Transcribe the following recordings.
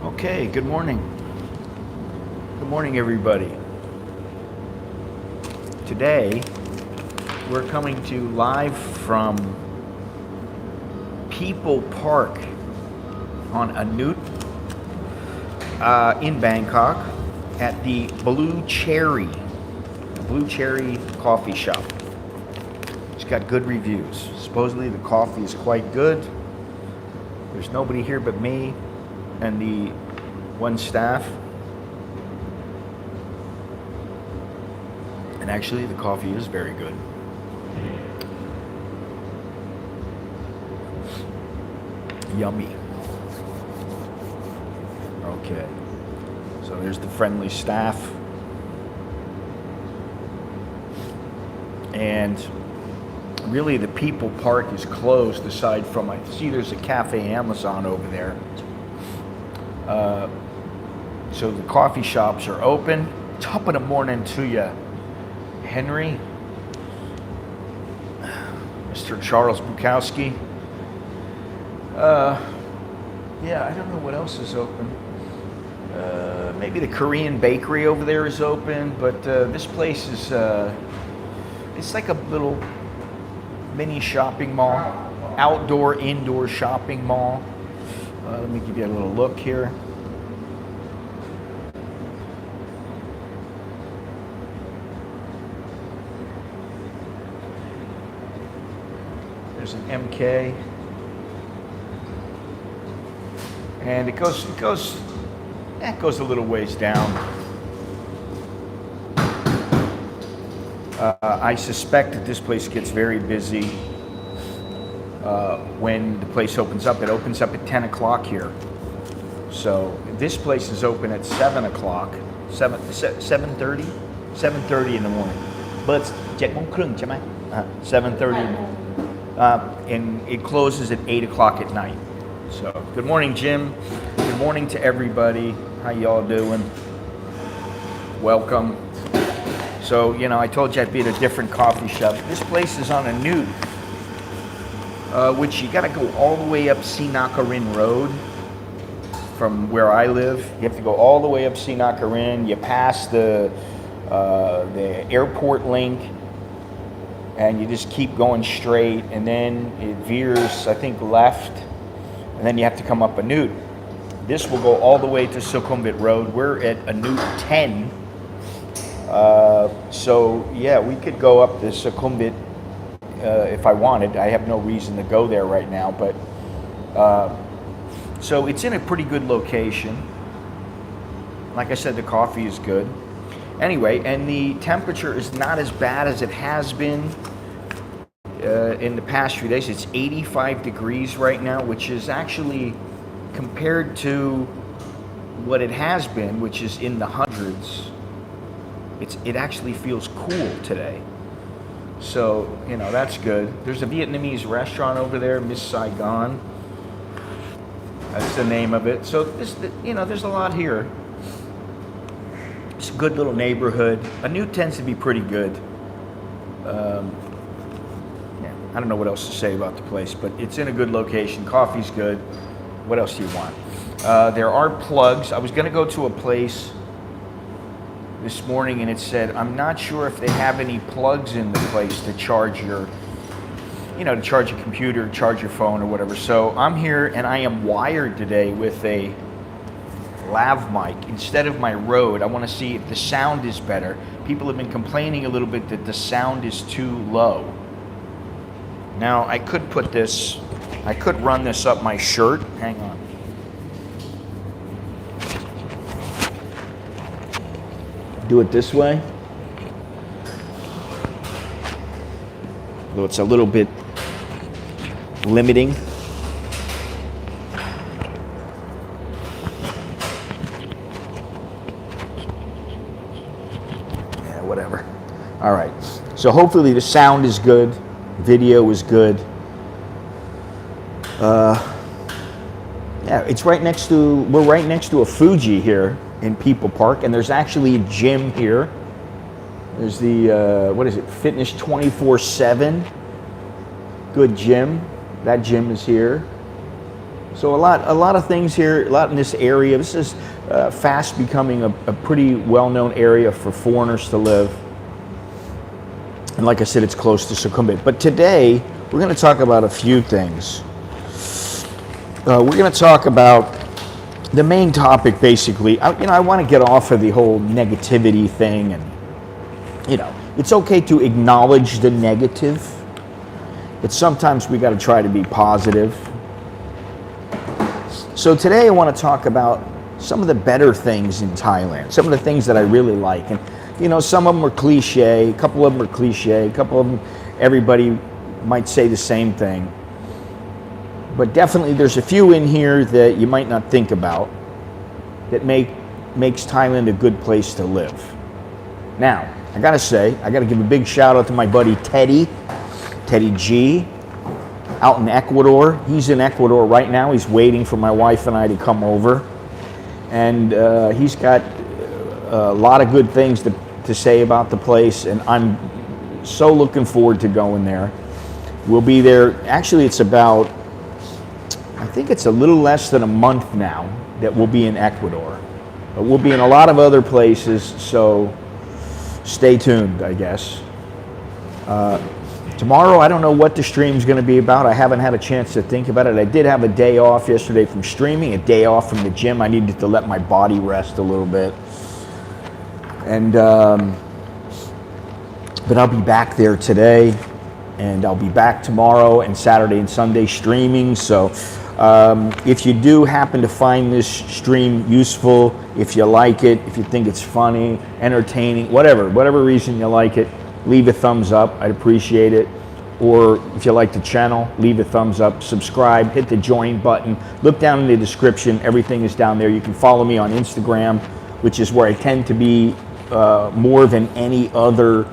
Okay, good morning. Good morning, everybody. Today, we're coming to you live from People Park on Anut in Bangkok at the Blue Cherry coffee shop. It's got good reviews. Supposedly the coffee is quite good. There's nobody here but me and the one staff. And actually the coffee is very good. Yummy. Okay. So there's the friendly staff. And really the People Park is closed aside from, I see there's a Cafe Amazon over there. So the coffee shops are open. Top of the morning to you, Henry. Mr. Charles Bukowski. Yeah, I don't know what else is open. Maybe the Korean bakery over there is open, but this place is, it's like a little mini shopping mall, outdoor, indoor shopping mall. Let me give you a little look here. There's an MK, and it goes a little ways down. I suspect that this place gets very busy when the place opens up. It opens up at 10 o'clock here. So this place is open at 7 o'clock, 7:30? 7:30 in the morning. But it's 7:30 ใช่ไหม? 7:30. And it closes at 8 o'clock at night. So good morning, Jim. Good morning to everybody. How y'all doing? Welcome. So, you know, I told you I'd be at a different coffee shop. This place is on Anut, which you got to go all the way up Sinakarin Road from where I live. You have to go all the way up Sinakarin. You pass the airport link, and you just keep going straight, and then it veers, I think, left, and then you have to come up Anut. This will go all the way to Sukhumvit Road. We're at Anut 10. So yeah, we could go up to Sukhumvit if I wanted. I have no reason to go there right now, but so it's in a pretty good location. Like I said, the coffee is good. Anyway, and the temperature is not as bad as it has been in the past few days. It's 85 degrees right now, which is actually, compared to what it has been, which is in the hundreds, it actually feels cool today. So, you know, that's good. There's a Vietnamese restaurant over there, Miss Saigon. That's the name of it. So, you know, there's a lot here. It's a good little neighborhood. Anut tends to be pretty good. Yeah, I don't know what else to say about the place, but it's in a good location. Coffee's good. What else do you want? There are plugs. I was going to go to a place this morning, and it said, I'm not sure if they have any plugs in the place to charge your, you know, to charge your computer, charge your phone or whatever. So I'm here, and I am wired today with a lav mic instead of my Rode. I want to see if the sound is better. People have been complaining a little bit that the sound is too low. Now I could run this up my shirt. Hang on. Do it this way. Though it's a little bit limiting. Yeah, whatever. All right. So hopefully the sound is good. Video is good. Yeah, it's right next to, we're right next to a Fuji here in People Park, and there's actually a gym here. There's the, what is it, Fitness 24/7. Good gym. That gym is here. So a lot of things here, a lot in this area. This is fast becoming a pretty well-known area for foreigners to live. And like I said, it's close to Sukhumvit. But today, we're going to talk about a few things. We're going to talk about the main topic, basically. I want to get off of the whole negativity thing, and it's okay to acknowledge the negative, but sometimes we got to try to be positive. So today I want to talk about some of the better things in Thailand, some of the things that I really like. And some of them are cliche, a couple of them are cliche, a couple of them everybody might say the same thing. But definitely there's a few in here that you might not think about that makes Thailand a good place to live. Now, I gotta give a big shout out to my buddy Teddy G, out in Ecuador. He's in Ecuador right now. He's waiting for my wife and I to come over. And he's got a lot of good things to say about the place, and I'm so looking forward to going there. We'll be there, actually it's about, I think it's a little less than a month now that we'll be in Ecuador. But we'll be in a lot of other places, so stay tuned, I guess. Tomorrow, I don't know what the stream's going to be about. I haven't had a chance to think about it. I did have a day off yesterday from streaming, a day off from the gym. I needed to let my body rest a little bit. And but I'll be back there today, and I'll be back tomorrow and Saturday and Sunday streaming. So if you do happen to find this stream useful, if you like it, if you think it's funny, entertaining, whatever reason you like it, leave a thumbs up. I'd appreciate it. Or if you like the channel, leave a thumbs up, subscribe, hit the join button. Look down in the description. Everything is down there. You can follow me on Instagram, which is where I tend to be more than any other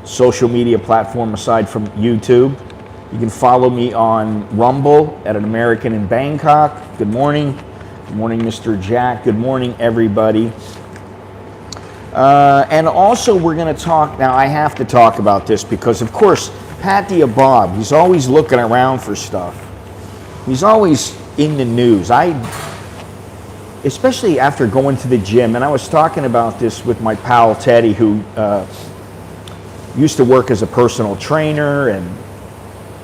social media platform aside from YouTube. You can follow me on Rumble at An American in Bangkok. Good morning. Good morning, Mr. Jack. Good morning, everybody. And also we're going to talk, now I have to talk about this because of course Patty Bob, he's always looking around for stuff. He's always in the news. Especially after going to the gym, and I was talking about this with my pal Teddy, who used to work as a personal trainer, and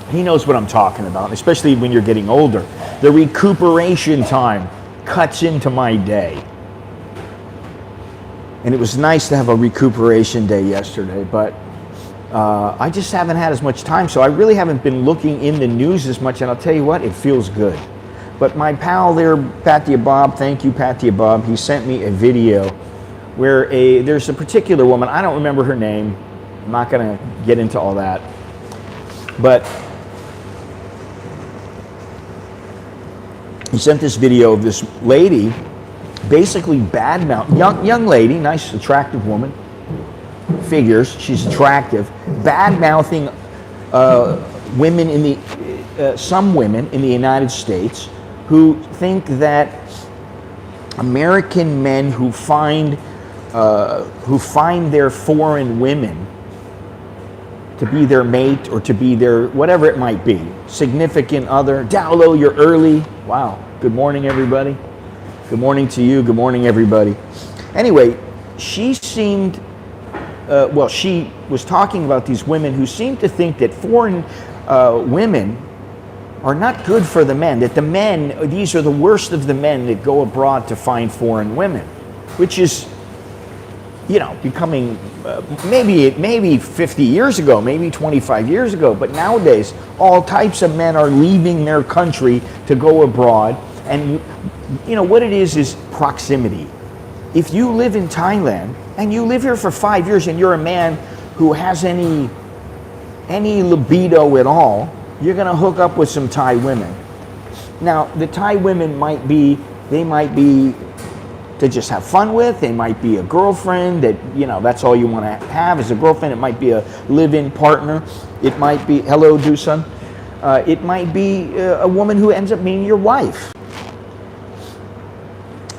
he knows what I'm talking about, especially when you're getting older. The recuperation time cuts into my day. And it was nice to have a recuperation day yesterday, but I just haven't had as much time, so I really haven't been looking in the news as much, and I'll tell you what, it feels good. But my pal there, Patty Bob, thank you, Patty Bob, he sent me a video where there's a particular woman, I don't remember her name, I'm not going to get into all that, but he sent this video of this lady basically badmouth, young lady, nice, attractive woman, figures, she's attractive, badmouthing women in the, some women in the United States who think that American men who find their foreign women to be their mate or to be their, whatever it might be, significant other, Dowlow, you're early, wow, good morning everybody. Good morning to you. Good morning, everybody. Anyway, she seemed, she was talking about these women who seemed to think that foreign women are not good for the men, that the men, these are the worst of the men that go abroad to find foreign women, which is, becoming maybe 50 years ago, maybe 25 years ago, but nowadays all types of men are leaving their country to go abroad. And what it is proximity. If you live in Thailand and you live here for 5 years and you're a man who has any libido at all, you're going to hook up with some Thai women. Now, the Thai women might be to just have fun with. They might be a girlfriend that, that's all you want to have is a girlfriend. It might be a live-in partner. It might be, hello, Dusan. It might be a woman who ends up being your wife.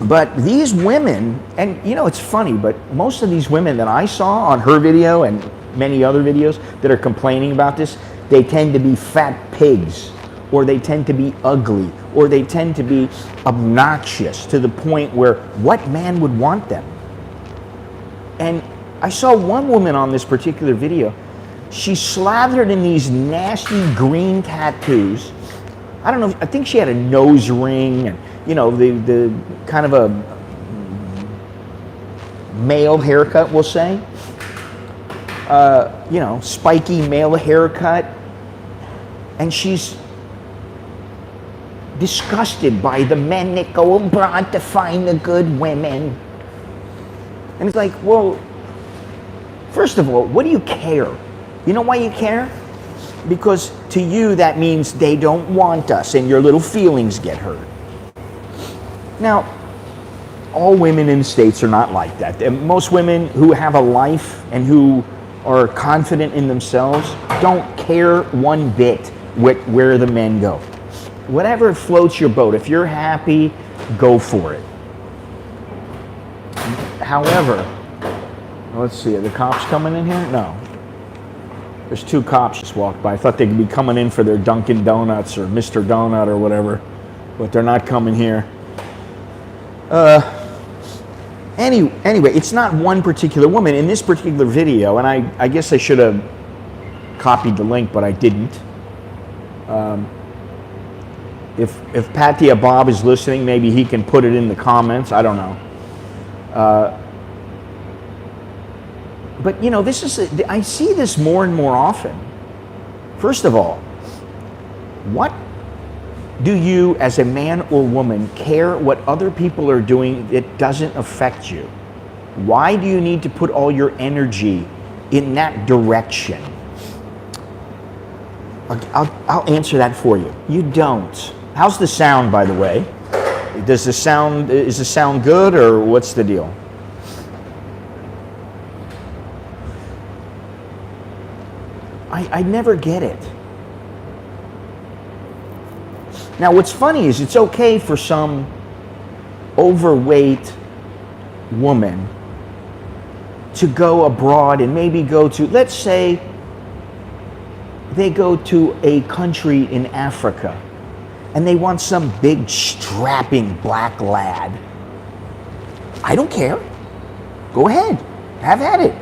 But these women, and it's funny, but most of these women that I saw on her video and many other videos that are complaining about this, they tend to be fat pigs or they tend to be ugly, or they tend to be obnoxious to the point where what man would want them? And I saw one woman on this particular video. She's slathered in these nasty green tattoos. I don't know, I think she had a nose ring and, you know, the kind of a male haircut, we'll say. You know, spiky male haircut. And she's disgusted by the men that go abroad to find the good women. And it's like, well, first of all, what do you care? You know why you care? Because to you that means they don't want us and your little feelings get hurt. Now, all women in the States are not like that. And most women who have a life and who are confident in themselves don't care one bit where the men go. Whatever floats your boat, if you're happy, go for it. However, let's see, are the cops coming in here? No. There's two cops just walked by. I thought they could be coming in for their Dunkin' Donuts or Mr. Donut or whatever, but they're not coming here. Anyway, it's not one particular woman. In this particular video, and I guess I should have copied the link, but I didn't. If Patia Bob is listening, maybe he can put it in the comments. I don't know. But you know, I see this more and more often. First of all, what do you as a man or woman care what other people are doing that doesn't affect you? Why do you need to put all your energy in that direction? I'll answer that for you. You don't. How's the sound, by the way? Is the sound good, or what's the deal? I never get it. Now, what's funny is it's okay for some overweight woman to go abroad and maybe go to, let's say, they go to a country in Africa and they want some big strapping black lad. I don't care. Go ahead. Have at it.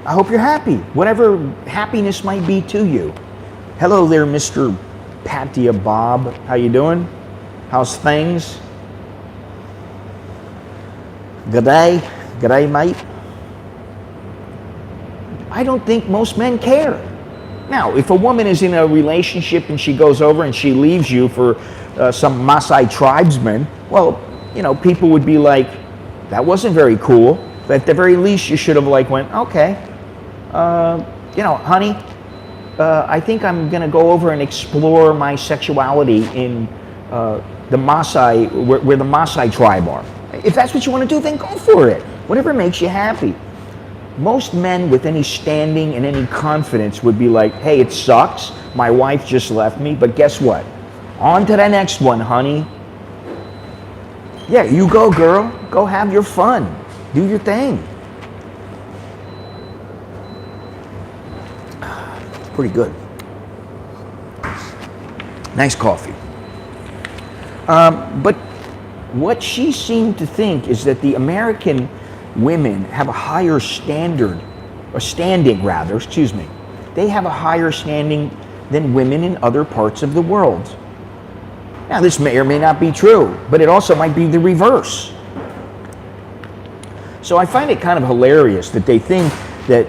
I hope you're happy. Whatever happiness might be to you. Hello there, Mr. Patia Bob. How you doing? How's things? Good day. Good day, mate. I don't think most men care. Now, if a woman is in a relationship and she goes over and she leaves you for some Maasai tribesman, well, you know, people would be like, that wasn't very cool. But at the very least, you should have like went, okay, you know, honey, I think I'm going to go over and explore my sexuality in the Maasai, where the Maasai tribe are. If that's what you want to do, then go for it. Whatever makes you happy. Most men with any standing and any confidence would be like, hey, it sucks. My wife just left me, but guess what? On to the next one, honey. Yeah, you go, girl. Go have your fun. Do your thing. It's pretty good. Nice coffee. But what she seemed to think is that the American women have a higher standard, or standing rather, excuse me. They have a higher standing than women in other parts of the world. Now, this may or may not be true, but it also might be the reverse. So I find it kind of hilarious that they think that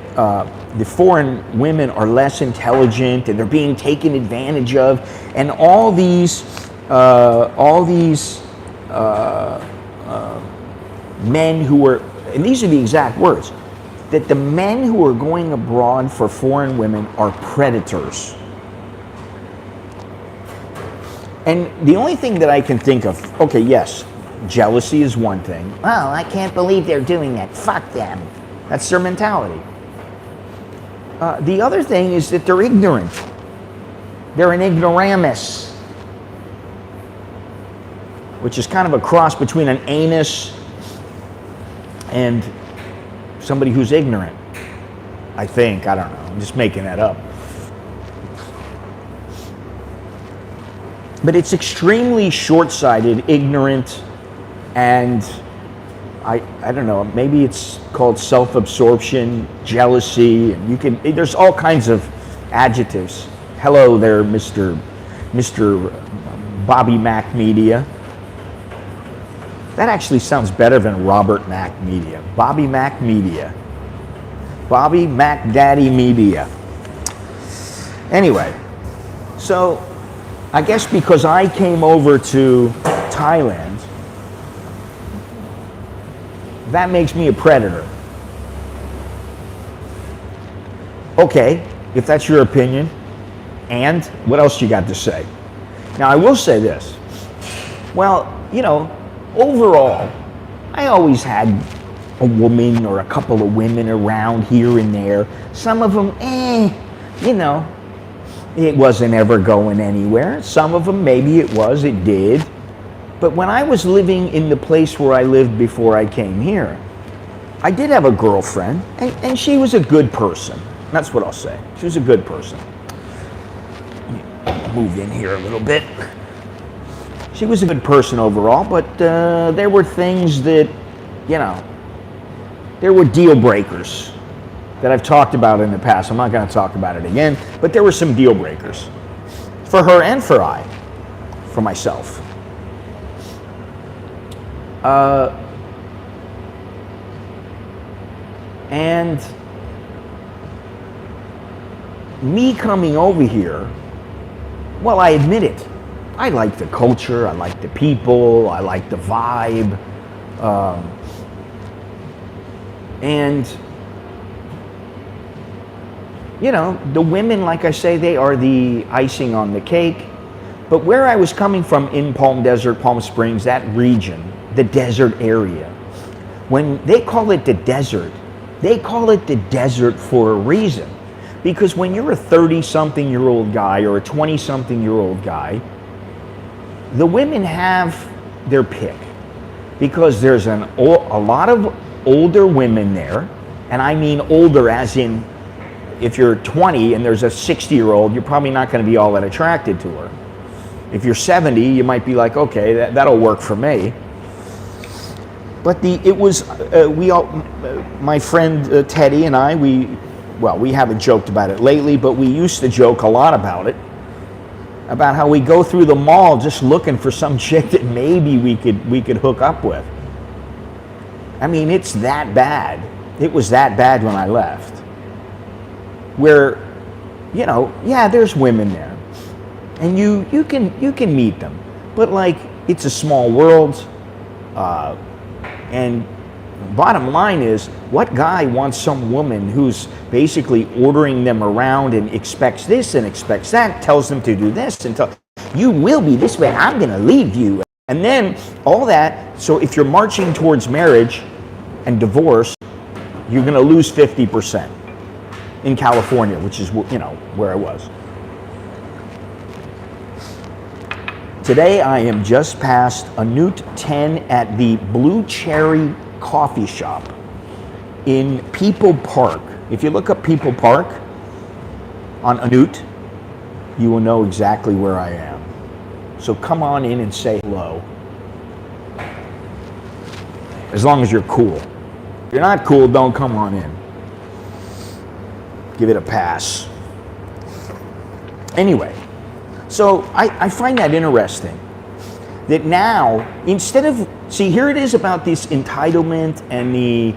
the foreign women are less intelligent and they're being taken advantage of, and all these men who are, and these are the exact words, that the men who are going abroad for foreign women are predators. And the only thing that I can think of, okay, yes, jealousy is one thing. Oh, I can't believe they're doing that. Fuck them. That's their mentality. The other thing is that they're ignorant. They're an ignoramus, which is kind of a cross between an anus and somebody who's ignorant. I think. I don't know. I'm just making that up. But it's extremely short-sighted, ignorant, and I don't know, maybe it's called self-absorption, jealousy, and there's all kinds of adjectives. Hello there, Mr. Bobby Mac Media. That actually sounds better than Robert Mac Media. Bobby Mac Media. Bobby Mac Daddy Media. Anyway, so I guess because I came over to Thailand, that makes me a predator. Okay, if that's your opinion, and what else you got to say? Now, I will say this. Well, you know, overall, I always had a woman or a couple of women around here and there. Some of them, you know, it wasn't ever going anywhere. Some of them, maybe it did. But when I was living in the place where I lived before I came here, I did have a girlfriend, and she was a good person. That's what I'll say. She was a good person. Move in here a little bit. She was a good person overall, but there were things that, you know, there were deal breakers that I've talked about in the past. I'm not going to talk about it again, but there were some deal breakers for her and for myself. And me coming over here, well, I admit it. I like the culture, I like the people, I like the vibe. And, you know, the women, like I say, they are the icing on the cake. But where I was coming from in Palm Desert, Palm Springs, that region, the desert area, when they call it the desert, they call it the desert for a reason. Because when you're a 30-something-year-old guy or a 20-something-year-old guy, the women have their pick. Because there's a lot of older women there, and I mean older as in, if you're 20 and there's a 60-year-old, you're probably not going to be all that attracted to her. If you're 70, you might be like, okay, that'll work for me. But my friend Teddy and I, we haven't joked about it lately, but we used to joke a lot about it, about how we go through the mall just looking for some chick that maybe we could hook up with. I mean, it's that bad. It was that bad when I left. Where, you know, yeah, there's women there, and you can meet them, but like, it's a small world, and bottom line is, what guy wants some woman who's basically ordering them around and expects this and expects that, tells them to do this and you will be this way, I'm gonna leave you, and then all that. So if you're marching towards marriage and divorce, you're gonna lose 50% in California, which is, you know, where I was. Today I am just past Anute 10 at the Blue Cherry Coffee Shop in People Park. If you look up People Park on Anute, you will know exactly where I am. So come on in and say hello. As long as you're cool. If you're not cool, don't come on in. Give it a pass. Anyway, so I find that interesting. That now, instead of, see, here it is about this entitlement and the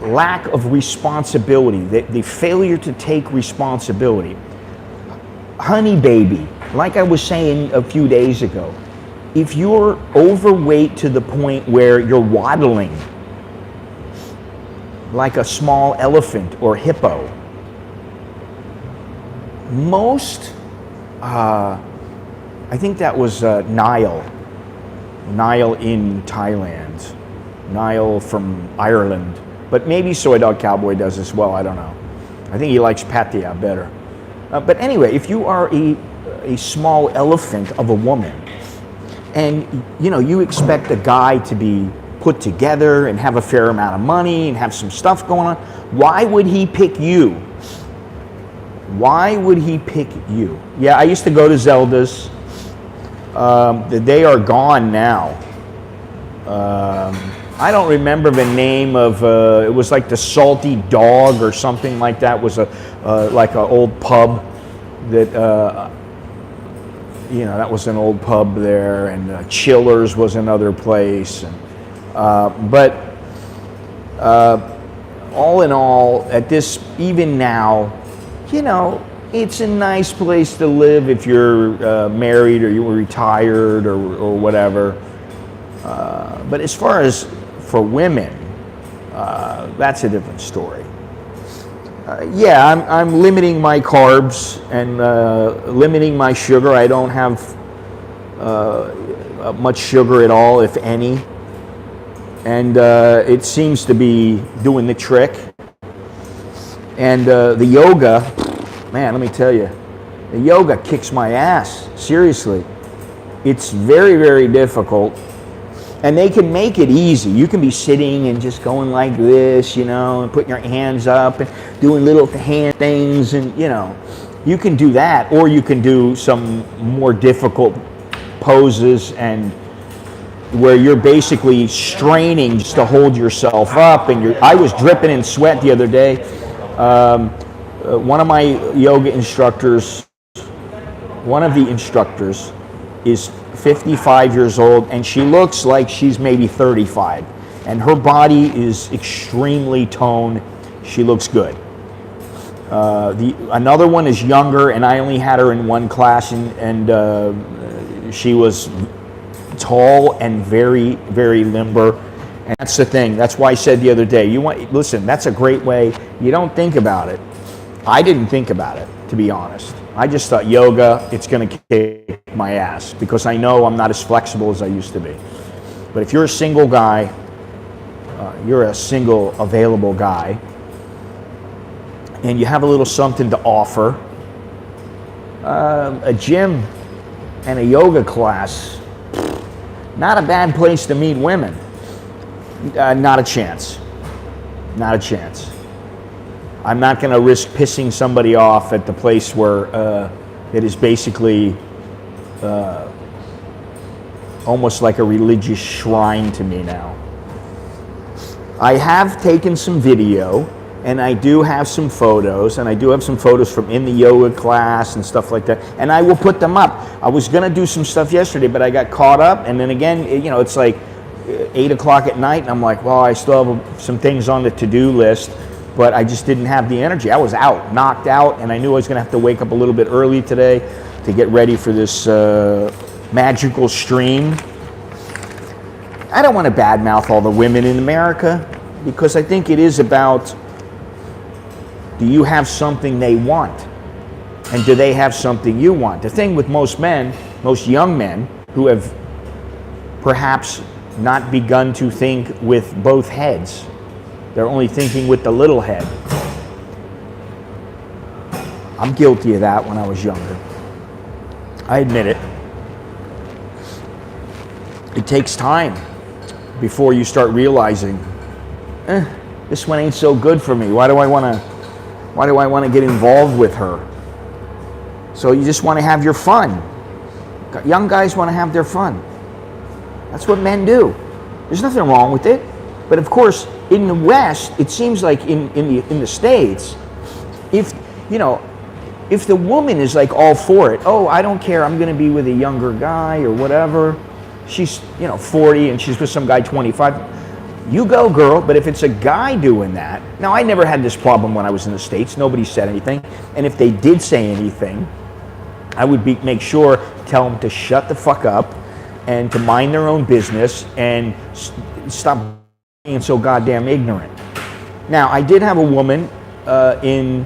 lack of responsibility, the failure to take responsibility. Honey baby, like I was saying a few days ago, if you're overweight to the point where you're waddling like a small elephant or hippo, most, I think that was Niall in Thailand, Niall from Ireland, but maybe Soy Dog Cowboy does as well, I don't know. I think he likes Pattaya better. But anyway, if you are a small elephant of a woman, and you know, you expect a guy to be put together and have a fair amount of money and have some stuff going on, why would he pick you? Why would he pick you? Yeah, I used to go to Zelda's. They are gone now. I don't remember the name of. It was like the Salty Dog or something like that. It was like an old pub that that was an old pub there, and Chillers was another place. And, but all in all, even now, it's a nice place to live if you're married or you're retired or whatever. But as far as for women, that's a different story. Yeah, I'm limiting my carbs and limiting my sugar. I don't have much sugar at all, if any. And it seems to be doing the trick. And the yoga, man, let me tell you, the yoga kicks my ass, seriously. It's very, very difficult. And they can make it easy. You can be sitting and just going like this, and putting your hands up and doing little hand things, and you can do that, or you can do some more difficult poses and where you're basically straining just to hold yourself up. And I was dripping in sweat the other day. One of my yoga instructors, is 55 years old, and she looks like she's maybe 35, and her body is extremely toned. She looks good. Another one is younger, and I only had her in one class, and she was tall and very, very limber. And that's the thing. That's why I said the other day, listen, that's a great way. You don't think about it. I didn't think about it, to be honest. I just thought yoga, it's going to kick my ass because I know I'm not as flexible as I used to be. But if you're a single guy, you're a single available guy, and you have a little something to offer, a gym and a yoga class, not a bad place to meet women. Not a chance. Not a chance. I'm not going to risk pissing somebody off at the place where it is basically almost like a religious shrine to me now. I have taken some video, and I do have some photos, and I do have some photos from in the yoga class and stuff like that, and I will put them up. I was going to do some stuff yesterday, but I got caught up, and then again, it's like 8 o'clock at night, and I'm like, well, I still have some things on the to-do list, but I just didn't have the energy. I was out, knocked out, and I knew I was going to have to wake up a little bit early today to get ready for this magical stream. I don't want to badmouth all the women in America, because I think it is about, do you have something they want? And do they have something you want? The thing with most men, most young men, who have perhaps not begun to think with both heads, they're only thinking with the little head. I'm guilty of that when I was younger. I admit it. It takes time before you start realizing, this one ain't so good for me. Why do I want to get involved with her? So you just want to have your fun. Young guys want to have their fun. That's what men do. There's nothing wrong with it. But of course, in the West, it seems like in the States, if the woman is like all for it, oh, I don't care, I'm going to be with a younger guy or whatever. She's 40 and she's with some guy 25. You go, girl. But if it's a guy doing that, now I never had this problem when I was in the States. Nobody said anything, and if they did say anything, I would make sure tell them to shut the fuck up and to mind their own business and stop being so goddamn ignorant. Now, I did have a woman in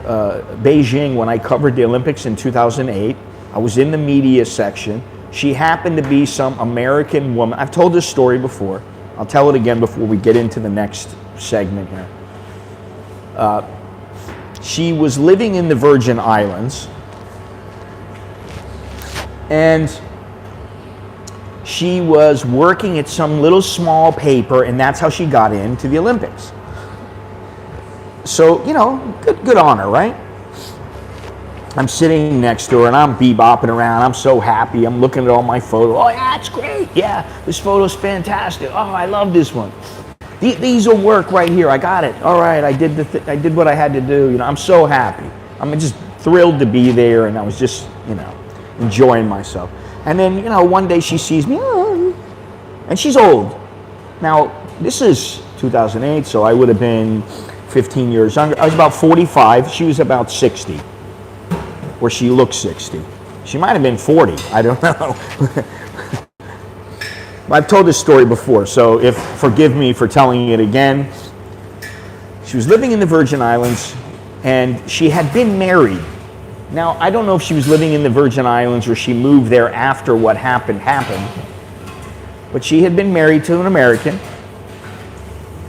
Beijing when I covered the Olympics in 2008. I was in the media section. She happened to be some American woman. I've told this story before. I'll tell it again before we get into the next segment here. She was living in the Virgin Islands, and she was working at some little small paper, and that's how she got into the Olympics. So, good on her, right? I'm sitting next to her and I'm bebopping around. I'm so happy. I'm looking at all my photos. Oh yeah, it's great. Yeah, this photo's fantastic. Oh, I love this one. These will work right here. I got it. All right, I did what I had to do. You know, I'm so happy. I'm just thrilled to be there, and I was just, you know, enjoying myself. And then, you know, one day she sees me, and she's old. Now, this is 2008, so I would have been 15 years younger. I was about 45. She was about 60, or she looked 60. She might have been 40. I don't know. I've told this story before, so forgive me for telling it again. She was living in the Virgin Islands, and she had been married. Now, I don't know if she was living in the Virgin Islands or she moved there after what happened, but she had been married to an American,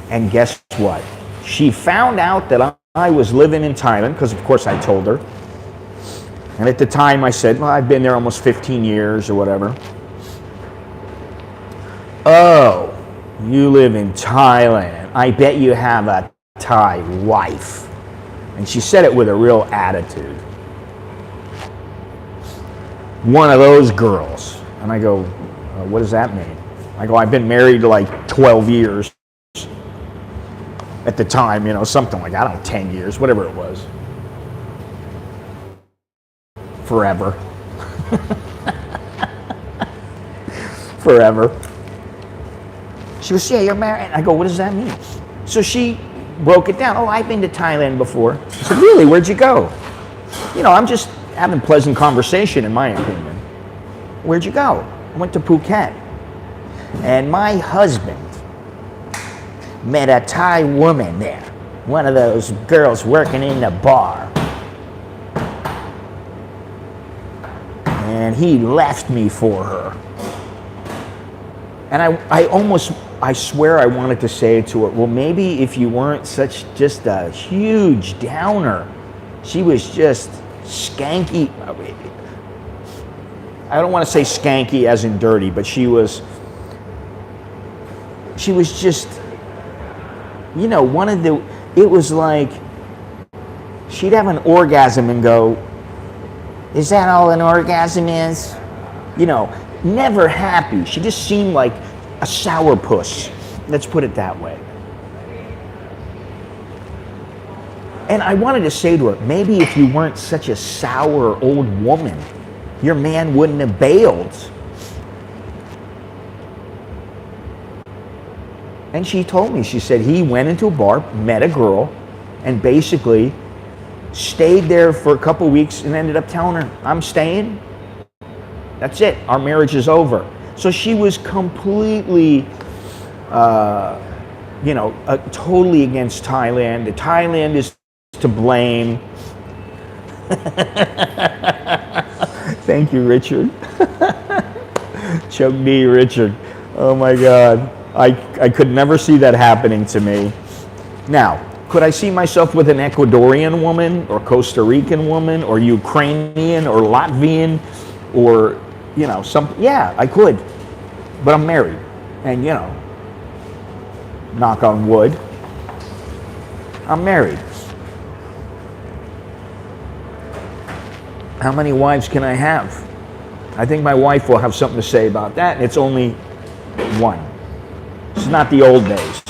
and guess what? She found out that I was living in Thailand, because of course I told her. And at the time I said, well, I've been there almost 15 years or whatever. Oh, you live in Thailand. I bet you have a Thai wife. And she said it with a real attitude. One of those girls. And I go, what does that mean? I go, I've been married like 12 years. At the time, you know, something like, I don't know, 10 years, whatever it was. Forever. Forever. She was, yeah, you're married. I go, what does that mean? So she broke it down. Oh, I've been to Thailand before. I said, really? Where'd you go? You know, I'm just having pleasant conversation, in my opinion. Where'd you go? I went to Phuket. And my husband met a Thai woman there. One of those girls working in the bar. And he left me for her. And I swear I wanted to say to her, well, maybe if you weren't such just a huge downer. She was just skanky. I don't want to say skanky as in dirty, but she was just, you know, it was like, she'd have an orgasm and go, is that all an orgasm is? You know, never happy. She just seemed like a sourpuss. Let's put it that way. And I wanted to say to her, maybe if you weren't such a sour old woman, your man wouldn't have bailed. And she told me, she said he went into a bar, met a girl, and basically stayed there for a couple weeks and ended up telling her, I'm staying. That's it. Our marriage is over. So she was completely, totally against Thailand. Thailand is to blame. Thank you, Richard. Choke me, Richard. Oh my God. I could never see that happening to me. Now, could I see myself with an Ecuadorian woman or Costa Rican woman or Ukrainian or Latvian or, you know, yeah, I could. But I'm married. And, you know, knock on wood, I'm married. How many wives can I have? I think my wife will have something to say about that, and it's only one. This is not the old days.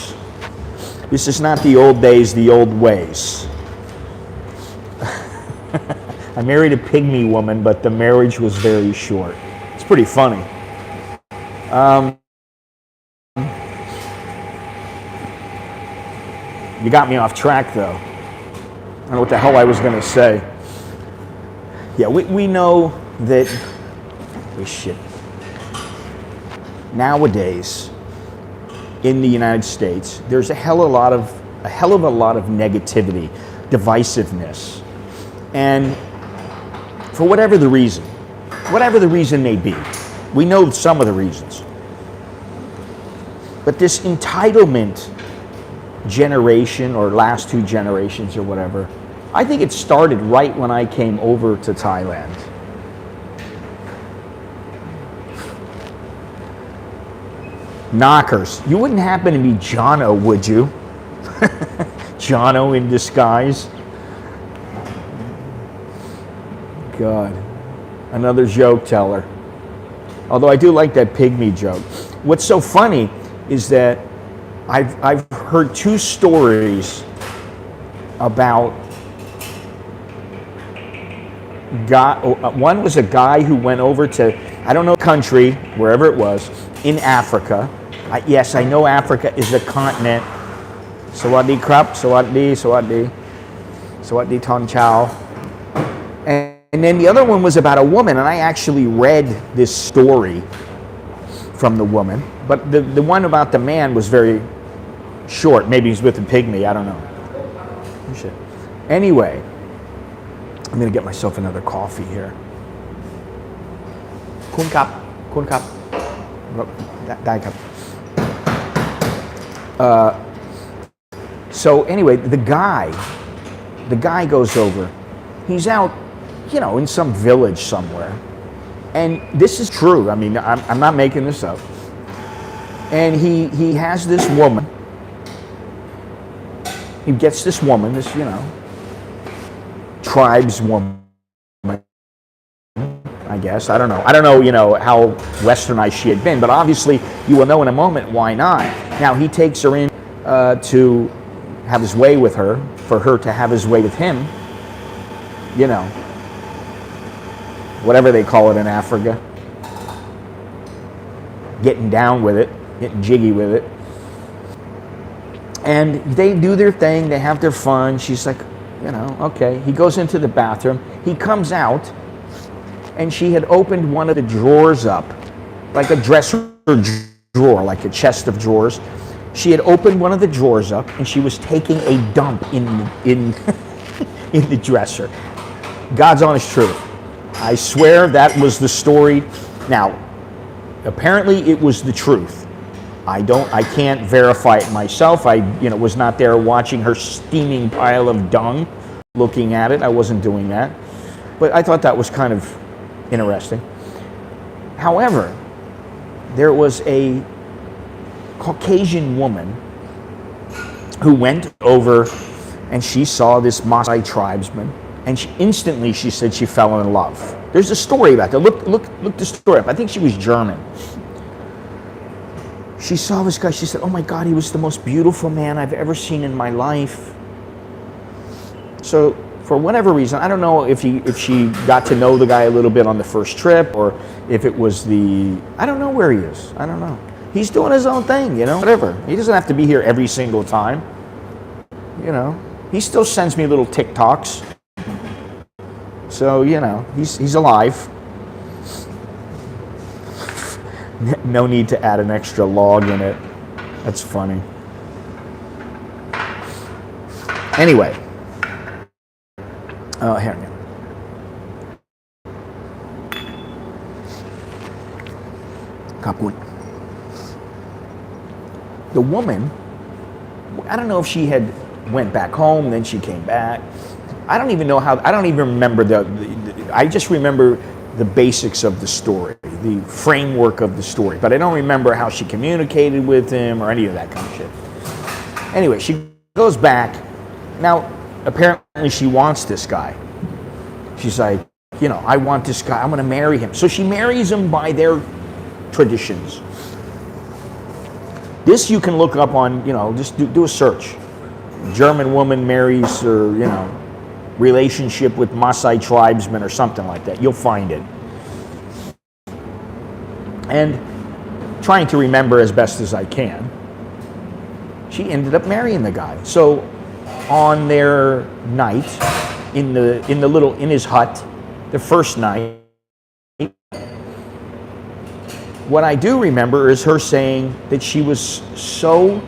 This is not the old days, the old ways. I married a pygmy woman, but the marriage was very short. It's pretty funny. You got me off track, though. I don't know what the hell I was going to say. Yeah, we know that nowadays in the United States, there's a hell of a lot of negativity, divisiveness, and for whatever the reason may be, we know some of the reasons. But this entitlement generation, or last two generations or whatever, I think it started right when I came over to Thailand. Knockers. You wouldn't happen to be Jono, would you? Jono in disguise. God. Another joke teller. Although I do like that pygmy joke. What's so funny is that I've heard two stories about one was a guy who went over to, I don't know, country, wherever it was, in Africa. Yes, I know Africa is a continent. Sawadee krap, sawadee ton chow. And then the other one was about a woman, and I actually read this story from the woman. But the one about the man was very short. Maybe he's with a pygmy, I don't know. Shit. Anyway, I'm going to get myself another coffee here. Kun kap. Dai kap. So anyway, the guy goes over. He's out, in some village somewhere. And this is true. I mean, I'm not making this up. And he has this woman. He gets this woman, this, tribeswoman, I guess. I don't know, how westernized she had been, but obviously you will know in a moment why not. Now he takes her in to have his way with her, for her to have his way with him, whatever they call it in Africa. Getting down with it, getting jiggy with it. And they do their thing, they have their fun. She's like, okay. He goes into the bathroom. He comes out, and she had opened one of the drawers up, like a dresser drawer, like a chest of drawers. She had opened one of the drawers up, and she was taking a dump in in the dresser. God's honest truth. I swear that was the story. Now, apparently it was the truth. I can't verify it myself. I, was not there watching her steaming pile of dung, looking at it. I wasn't doing that. But I thought that was kind of interesting. However, there was a Caucasian woman who went over and she saw this Maasai tribesman, and she said she fell in love. There's a story about that. Look the story up. I think she was German. She saw this guy. She said, "Oh my God, he was the most beautiful man I've ever seen in my life." So for whatever reason, I don't know if she got to know the guy a little bit on the first trip, or if it was I don't know where he is. I don't know. He's doing his own thing, whatever. He doesn't have to be here every single time. He still sends me little TikToks. So, he's alive. No need to add an extra log in it. That's funny. Anyway. Here. Kapun. The woman, I don't know if she had went back home, then she came back. I don't even know how, I don't even remember I just remember the basics of the story, the framework of the story, but I don't remember how she communicated with him or any of that kind of shit. Anyway, she goes back. Now, apparently she wants this guy. She's like, I want this guy, I'm gonna marry him. So she marries him by their traditions. This you can look up on, just do a search. German woman marries, or, relationship with Maasai tribesmen or something like that. You'll find it. And trying to remember as best as I can, she ended up marrying the guy. So on their night in his hut, the first night, what I do remember is her saying that she was so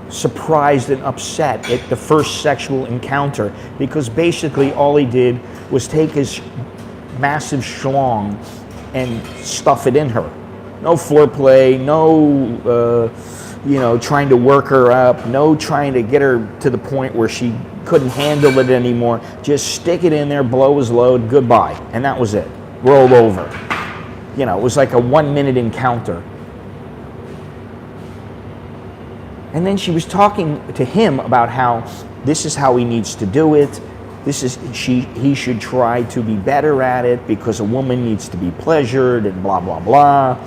surprised and upset at the first sexual encounter, because basically all he did was take his massive schlong and stuff it in her. No foreplay, no trying to work her up, no trying to get her to the point where she couldn't handle it anymore. Just stick it in there, blow his load, goodbye. And that was it. Roll over. It was like a 1-minute encounter. And then she was talking to him about how this is how he needs to do it. he should try to be better at it because a woman needs to be pleasured and blah, blah, blah.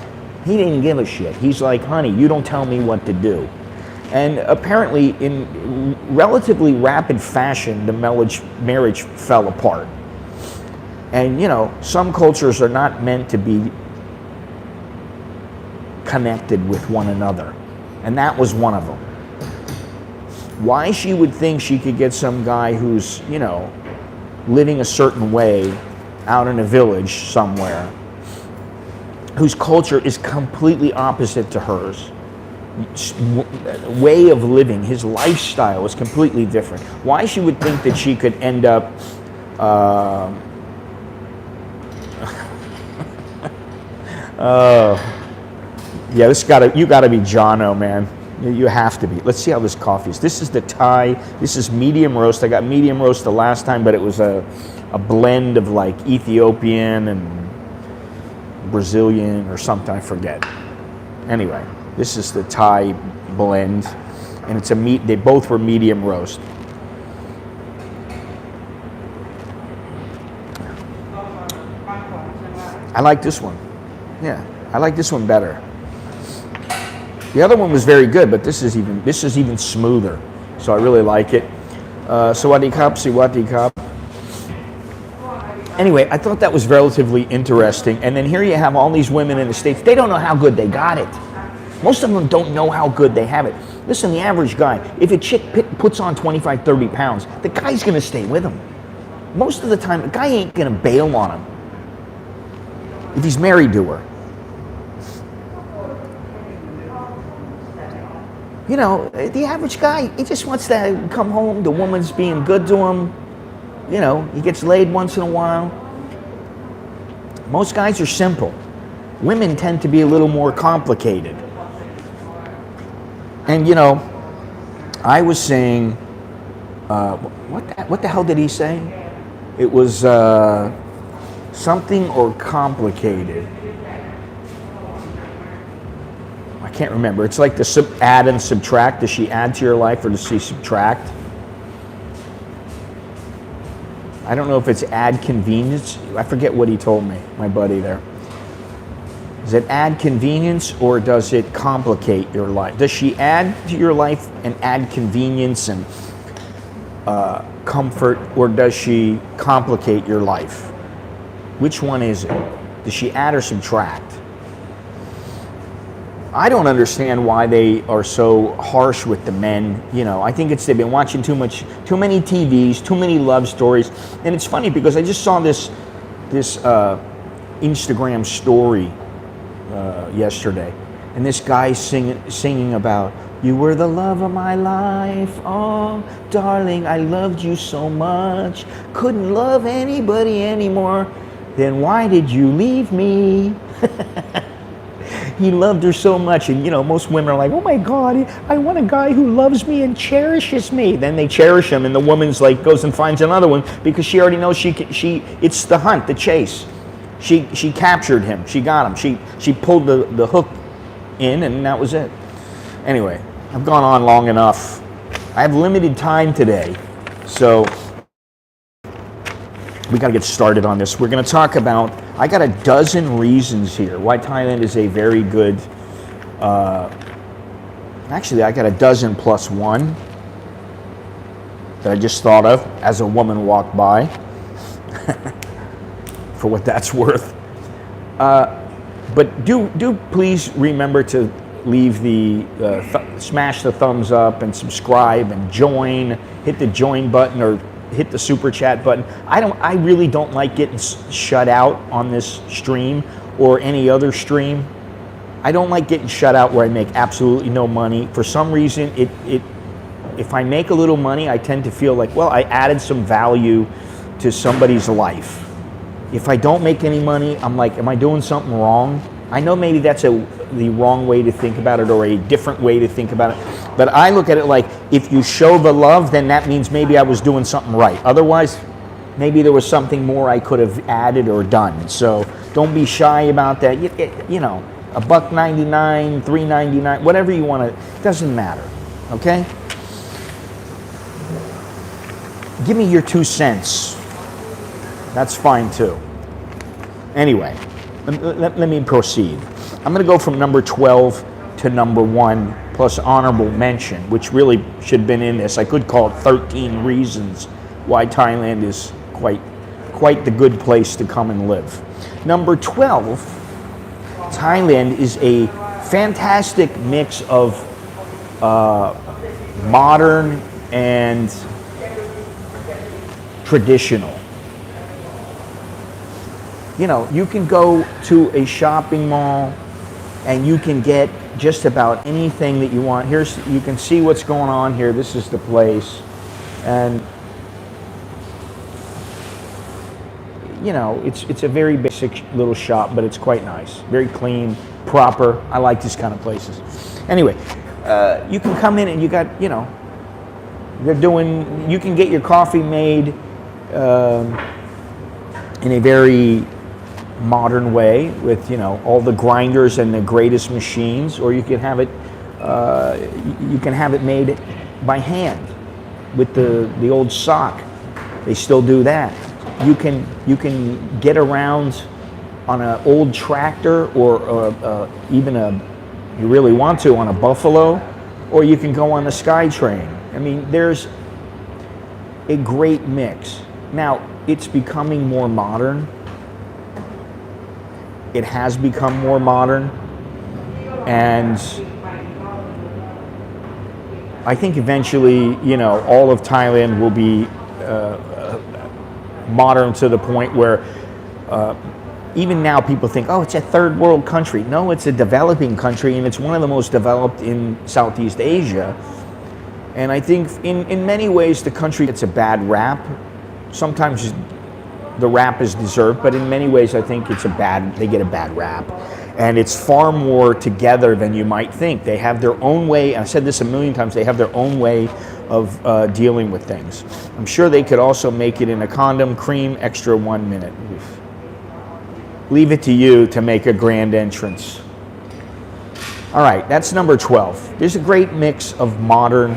He didn't give a shit. He's like, honey, you don't tell me what to do. And apparently, in relatively rapid fashion, the marriage fell apart. And, some cultures are not meant to be connected with one another. And that was one of them. Why she would think she could get some guy who's, living a certain way out in a village somewhere, whose culture is completely opposite to hers, way of living, his lifestyle is completely different. Why she would think that she could end up yeah, you gotta be Jono, man. You have to be. Let's see how this coffee is. This is the Thai. This is medium roast. I got medium roast the last time, but it was a blend of like Ethiopian and Brazilian or something. I forget. Anyway, this is the Thai blend, and it's a meat. They both were medium roast. I like this one. Yeah, I like this one better. The other one was very good, but this is even smoother. So I really like it. Sawadee Kap, Siwati Kap. Anyway, I thought that was relatively interesting. And then here you have all these women in the States. They don't know how good they got it. Most of them don't know how good they have it. Listen, the average guy, if a chick puts on 25, 30 pounds, the guy's going to stay with him. Most of the time, the guy ain't going to bail on him if he's married to her. The average guy, he just wants to come home, the woman's being good to him. He gets laid once in a while. Most guys are simple. Women tend to be a little more complicated. And, I was saying, what the hell did he say? It was something or complicated. I can't remember. It's like the add and subtract. Does she add to your life or does she subtract? I don't know if it's add convenience. I forget what he told me, my buddy there. Does it add convenience or does it complicate your life? Does she add to your life and add convenience and comfort, or does she complicate your life? Which one is it? Does she add or subtract? I don't understand why they are so harsh with the men. I think they've been watching too many TVs, too many love stories. And it's funny because I just saw this Instagram story yesterday, and this guy singing about, you were the love of my life, oh darling, I loved you so much, couldn't love anybody anymore, then why did you leave me? He loved her so much, and most women are like, oh my God, I want a guy who loves me and cherishes me. Then they cherish him, and the woman's like goes and finds another one because she already knows it's the hunt, the chase. She captured him, she got him, she pulled the hook in, and that was it. Anyway, I've gone on long enough. I have limited time today, so we got to get started on this. We're going to talk about, I got a dozen reasons here why Thailand is a very good, actually I got a dozen plus one that I just thought of as a woman walked by, for what that's worth. But do please remember to leave the, smash the thumbs up and subscribe and join, hit the join button or hit the super chat button. I really don't like getting shut out on this stream or any other stream. I don't like getting shut out where I make absolutely no money. For some reason, if I make a little money, I tend to feel like, well, I added some value to somebody's life. If I don't make any money, I'm like, am I doing something wrong? I know maybe that's the wrong way to think about it or a different way to think about it. But I look at it like, if you show the love, then that means maybe I was doing something right. Otherwise, maybe there was something more I could have added or done. So don't be shy about that. $1.99, $3.99, whatever you want to, it doesn't matter, okay? give me your 2 cents. That's fine too. Anyway, let me proceed. I'm going to go from number 12 to number 1 plus honorable mention, which really should have been in this. I could call it 13 reasons why Thailand is quite the good place to come and live. Number 12, Thailand is a fantastic mix of modern and traditional. You know, you can go to a shopping mall and you can get just about anything that you want. You can see what's going on here. This is the place. And you know, it's a very basic little shop, but it's quite nice. Very clean, proper. I like these kind of places. Anyway, you can come in and you got, you know, you can get your coffee made in a very modern way with, you know, all the grinders and the greatest machines, or you can have it made by hand with the old sock. They still do that. You can get around on an old tractor, or even you really want to, on a buffalo, or you can go on the SkyTrain. I mean, there's a great mix. Now, it's becoming more modern. It has become more modern, and I think eventually, you know, all of Thailand will be modern to the point where even now people think, oh, it's a third world country. No, it's a developing country, and it's one of the most developed in Southeast Asia. And I think in many ways the country gets a bad rap. Sometimes the rap is deserved, but in many ways I think they get a bad rap. And it's far more together than you might think. They have their own way, and I said this a million times, they have their own way of dealing with things. I'm sure they could also make it in a condom, cream, extra 1 minute. Leave it to you to make a grand entrance. All right, that's number 12. There's a great mix of modern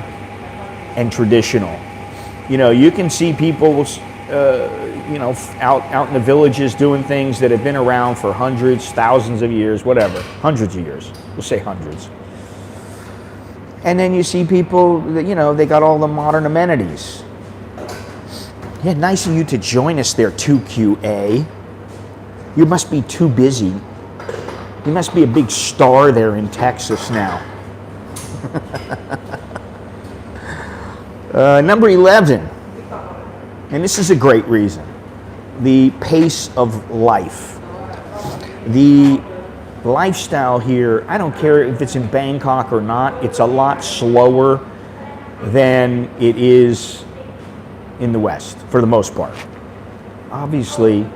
and traditional. You know, you can see people, you know, out in the villages doing things that have been around for hundreds, thousands of years, whatever, hundreds of years. We'll say hundreds. And then you see people that, you know, they got all the modern amenities. Yeah, nice of you to join us there, 2QA. You must be too busy. You must be a big star there in Texas now. Number 11, and this is a great reason, the pace of life. The lifestyle here, I don't care if it's in Bangkok or not, it's a lot slower than it is in the West, for the most part. Obviously,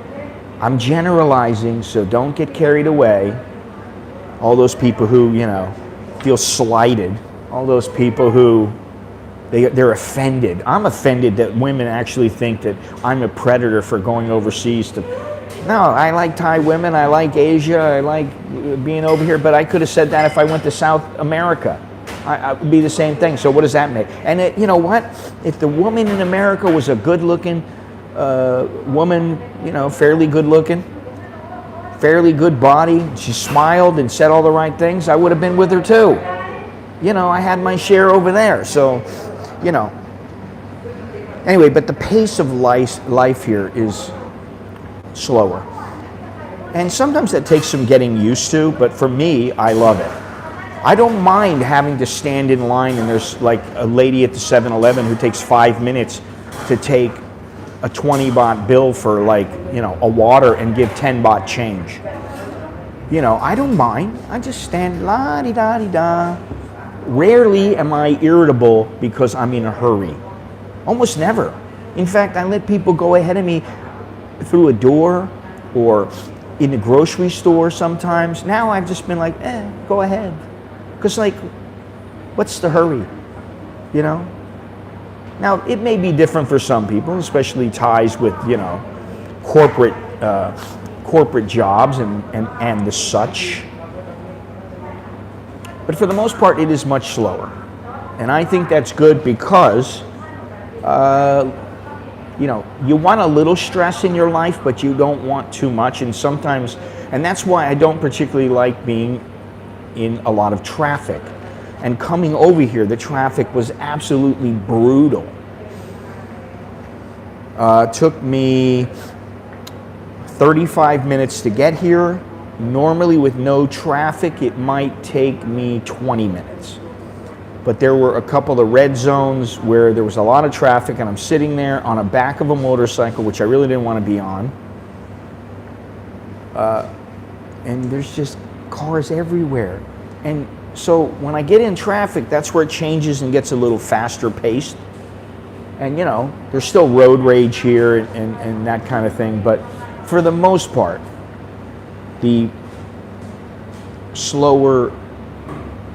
I'm generalizing, so don't get carried away. All those people who, you know, feel slighted, all those people who they're offended. I'm offended that women actually think that I'm a predator for going overseas to. No, I like Thai women, I like Asia, I like being over here, but I could have said that if I went to South America. I would be the same thing, so what does that make? And you know what? If the woman in America was a good-looking woman, you know, fairly good-looking, fairly good body, she smiled and said all the right things, I would have been with her too. You know, I had my share over there, so, you know. Anyway, but the pace of life here is slower. And sometimes that takes some getting used to, but for me, I love it. I don't mind having to stand in line and there's like a lady at the 7-Eleven who takes 5 minutes to take a 20 baht bill for, like, you know, a water and give 10 baht change. You know, I don't mind. I just stand la-di-da-di-da. Rarely am I irritable because I'm in a hurry. Almost never. In fact, I let people go ahead of me through a door or in the grocery store sometimes. Now I've just been like, go ahead. Because, like, what's the hurry? You know? Now, it may be different for some people, especially ties with, you know, corporate jobs and the such. But for the most part, it is much slower. And I think that's good because you know, you want a little stress in your life, but you don't want too much. And sometimes, and that's why I don't particularly like being in a lot of traffic. And coming over here, the traffic was absolutely brutal. Took me 35 minutes to get here. Normally with no traffic, it might take me 20 minutes. But there were a couple of red zones where there was a lot of traffic, and I'm sitting there on the back of a motorcycle, which I really didn't want to be on. And there's just cars everywhere. And so when I get in traffic, that's where it changes and gets a little faster paced. And you know, there's still road rage here and that kind of thing. But for the most part, the slower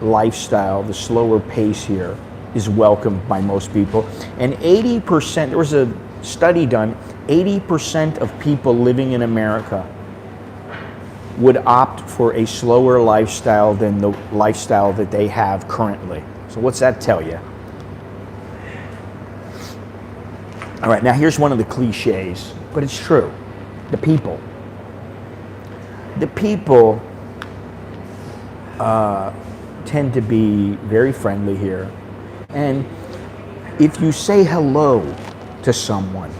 lifestyle, the slower pace here is welcomed by most people. And 80%, there was a study done, 80% of people living in America would opt for a slower lifestyle than the lifestyle that they have currently. So what's that tell you? All right, now here's one of the cliches, but it's true. The people. The people tend to be very friendly here. And if you say hello to someone,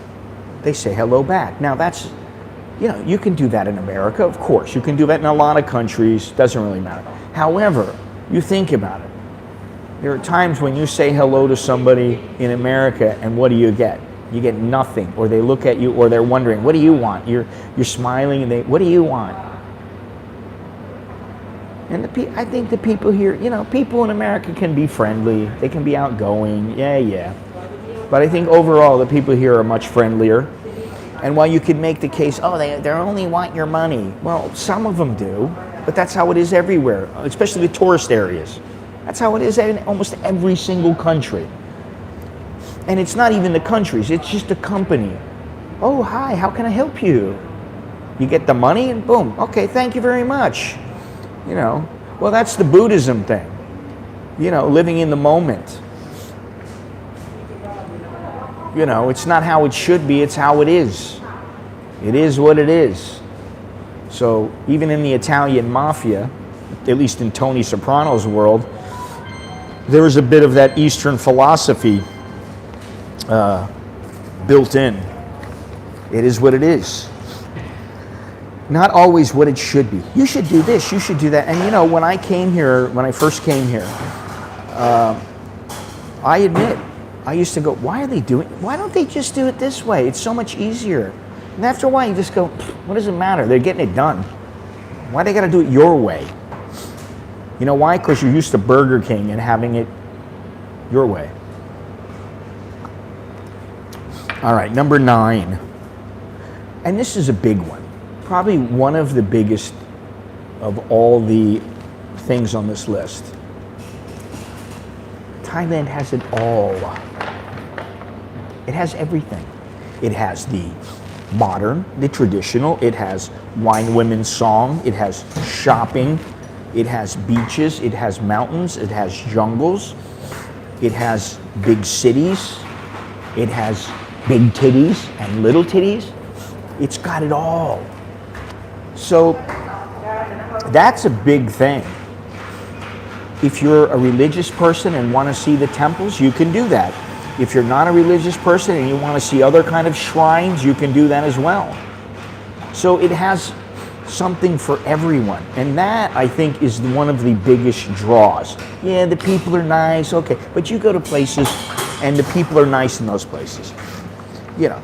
they say hello back. Now that's, you know, you can do that in America, of course. You can do that in a lot of countries, doesn't really matter. However, you think about it. There are times when you say hello to somebody in America and what do you get? You get nothing, or they look at you, or they're wondering, what do you want? You're smiling and what do you want? And I think the people here, you know, people in America can be friendly. They can be outgoing, yeah. But I think overall the people here are much friendlier. And while you can make the case, oh, they only want your money. Well, some of them do, but that's how it is everywhere, especially the tourist areas. That's how it is in almost every single country. And it's not even the countries, it's just a company. Oh, hi, how can I help you? You get the money and boom, okay, thank you very much. You know, well, that's the Buddhism thing. You know, living in the moment. You know, it's not how it should be, it's how it is. It is what it is. So even in the Italian mafia, at least in Tony Soprano's world, there was a bit of that Eastern philosophy built in. It is what it is. Not always what it should be. You should do this, you should do that. And you know, when I first came here, I admit, I used to go, why don't they just do it this way? It's so much easier. And after a while you just go, what does it matter? They're getting it done. Why they gotta do it your way? You know why? Because you're used to Burger King and having it your way. All right, number 9. And this is a big one. Probably one of the biggest of all the things on this list. Thailand has it all. It has everything. It has the modern, the traditional. It has wine women's song. It has shopping. It has beaches. It has mountains. It has jungles. It has big cities. It has big titties and little titties. It's got it all. So that's a big thing. If you're a religious person and want to see the temples, you can do that. If you're not a religious person and you want to see other kind of shrines, you can do that as well. So it has something for everyone. And that, I think, is one of the biggest draws. Yeah, the people are nice, okay. But you go to places and the people are nice in those places. You know,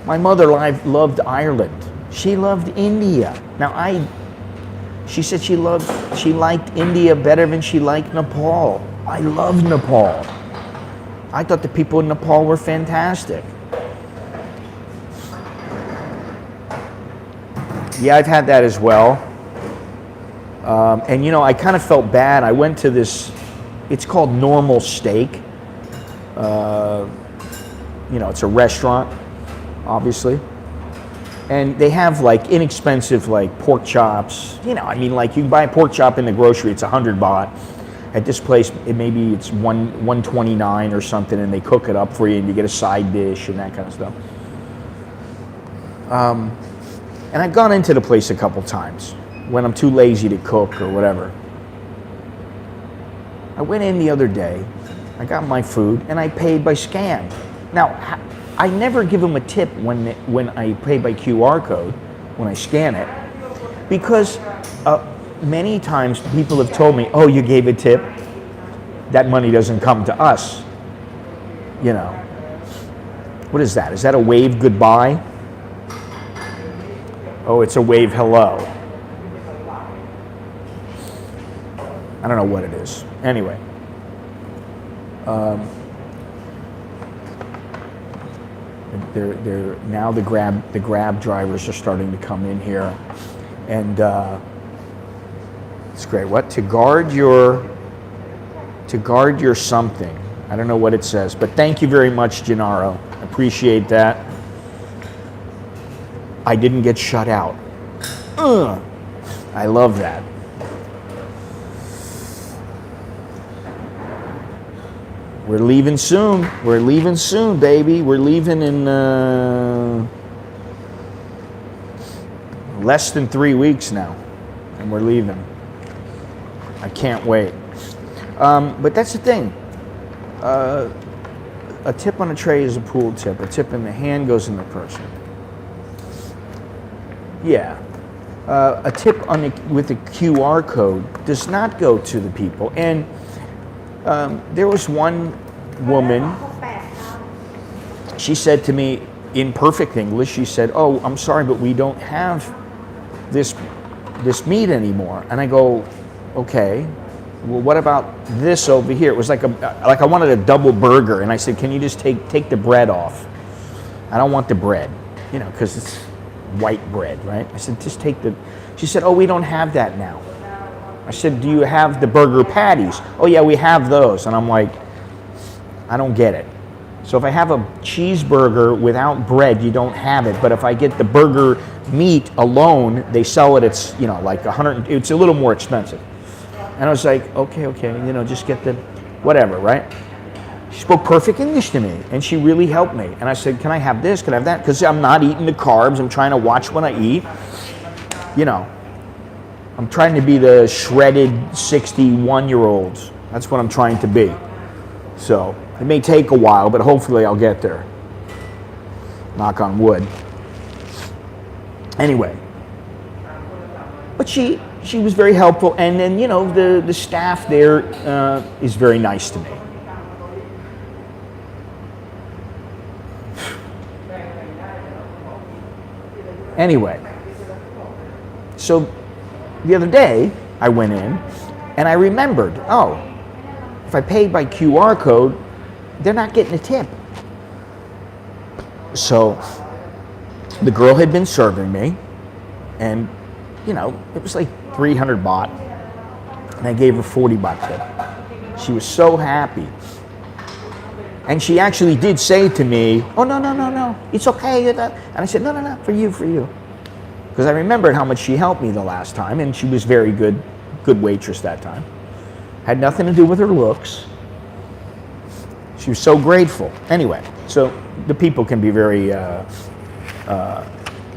my mother loved Ireland. She loved India. Now she said she liked India better than she liked Nepal. I love Nepal. I thought the people in Nepal were fantastic. Yeah, I've had that as well. And you know, I kind of felt bad. I went to this, it's called Normal Steak. You know, it's a restaurant, obviously. And they have like inexpensive like pork chops. You know, I mean, like you can buy a pork chop in the grocery, it's 100 baht. At this place, maybe it's 129 or something, and they cook it up for you, and you get a side dish and that kind of stuff. And I've gone into the place a couple times when I'm too lazy to cook or whatever. I went in the other day, I got my food, and I paid by scan. Now, I never give them a tip when I pay by QR code, when I scan it, because many times people have told me, oh, you gave a tip, that money doesn't come to us. You know, what is that? Is that a wave goodbye? Oh, it's a wave hello. I don't know what it is. Anyway. They're now the grab drivers are starting to come in here, and it's great. What to guard your something? I don't know what it says, but thank you very much, Gennaro. Appreciate that. I didn't get shut out. I love that. We're leaving soon. We're leaving soon, baby. We're leaving in less than 3 weeks now, and we're leaving. I can't wait. But that's the thing. A tip on a tray is a pool tip. A tip in the hand goes in the person. Yeah. A tip with a QR code does not go to the people. And there was one woman, she said to me in perfect English, she said, oh, I'm sorry, but we don't have this meat anymore. And I go, okay, well, what about this over here? It was like I wanted a double burger, and I said, can you just take the bread off? I don't want the bread, you know, because it's white bread, right? I said, just take the, she said, oh, we don't have that now. I said, do you have the burger patties? Oh yeah, we have those. And I'm like, I don't get it. So if I have a cheeseburger without bread, you don't have it. But if I get the burger meat alone, they sell it, it's, you know, like it's a little more expensive. And I was like, okay, you know, just get the whatever, right? She spoke perfect English to me, and she really helped me. And I said, can I have this? Can I have that? Because I'm not eating the carbs. I'm trying to watch when I eat. You know, I'm trying to be the shredded 61-year-olds. That's what I'm trying to be. So it may take a while, but hopefully I'll get there. Knock on wood. Anyway, but she was very helpful, and then, you know, the staff there is very nice to me. Anyway, so the other day I went in and I remembered, oh, if I paid by QR code, they're not getting a tip. So the girl had been serving me, and, you know, it was like 300 baht, and I gave her 40 baht tip. She was so happy. And she actually did say to me, oh, no, it's okay. And I said, no, for you. Because I remembered how much she helped me the last time, and she was very good waitress that time. Had nothing to do with her looks. She was so grateful. Anyway, so the people can be very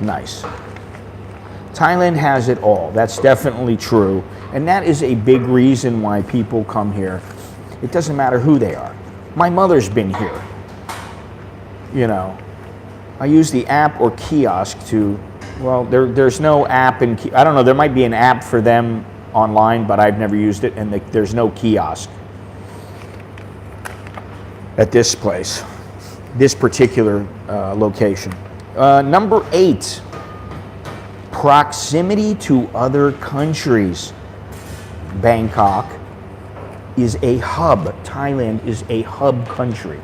nice. Thailand has it all. That's definitely true. And that is a big reason why people come here. It doesn't matter who they are. My mother's been here. You know, I use the app or kiosk to, well, there's no app and I don't know, there might be an app for them online, but I've never used it, and there's no kiosk at this place, this particular location. Number 8, proximity to other countries. Bangkok is a hub. Thailand is a hub country.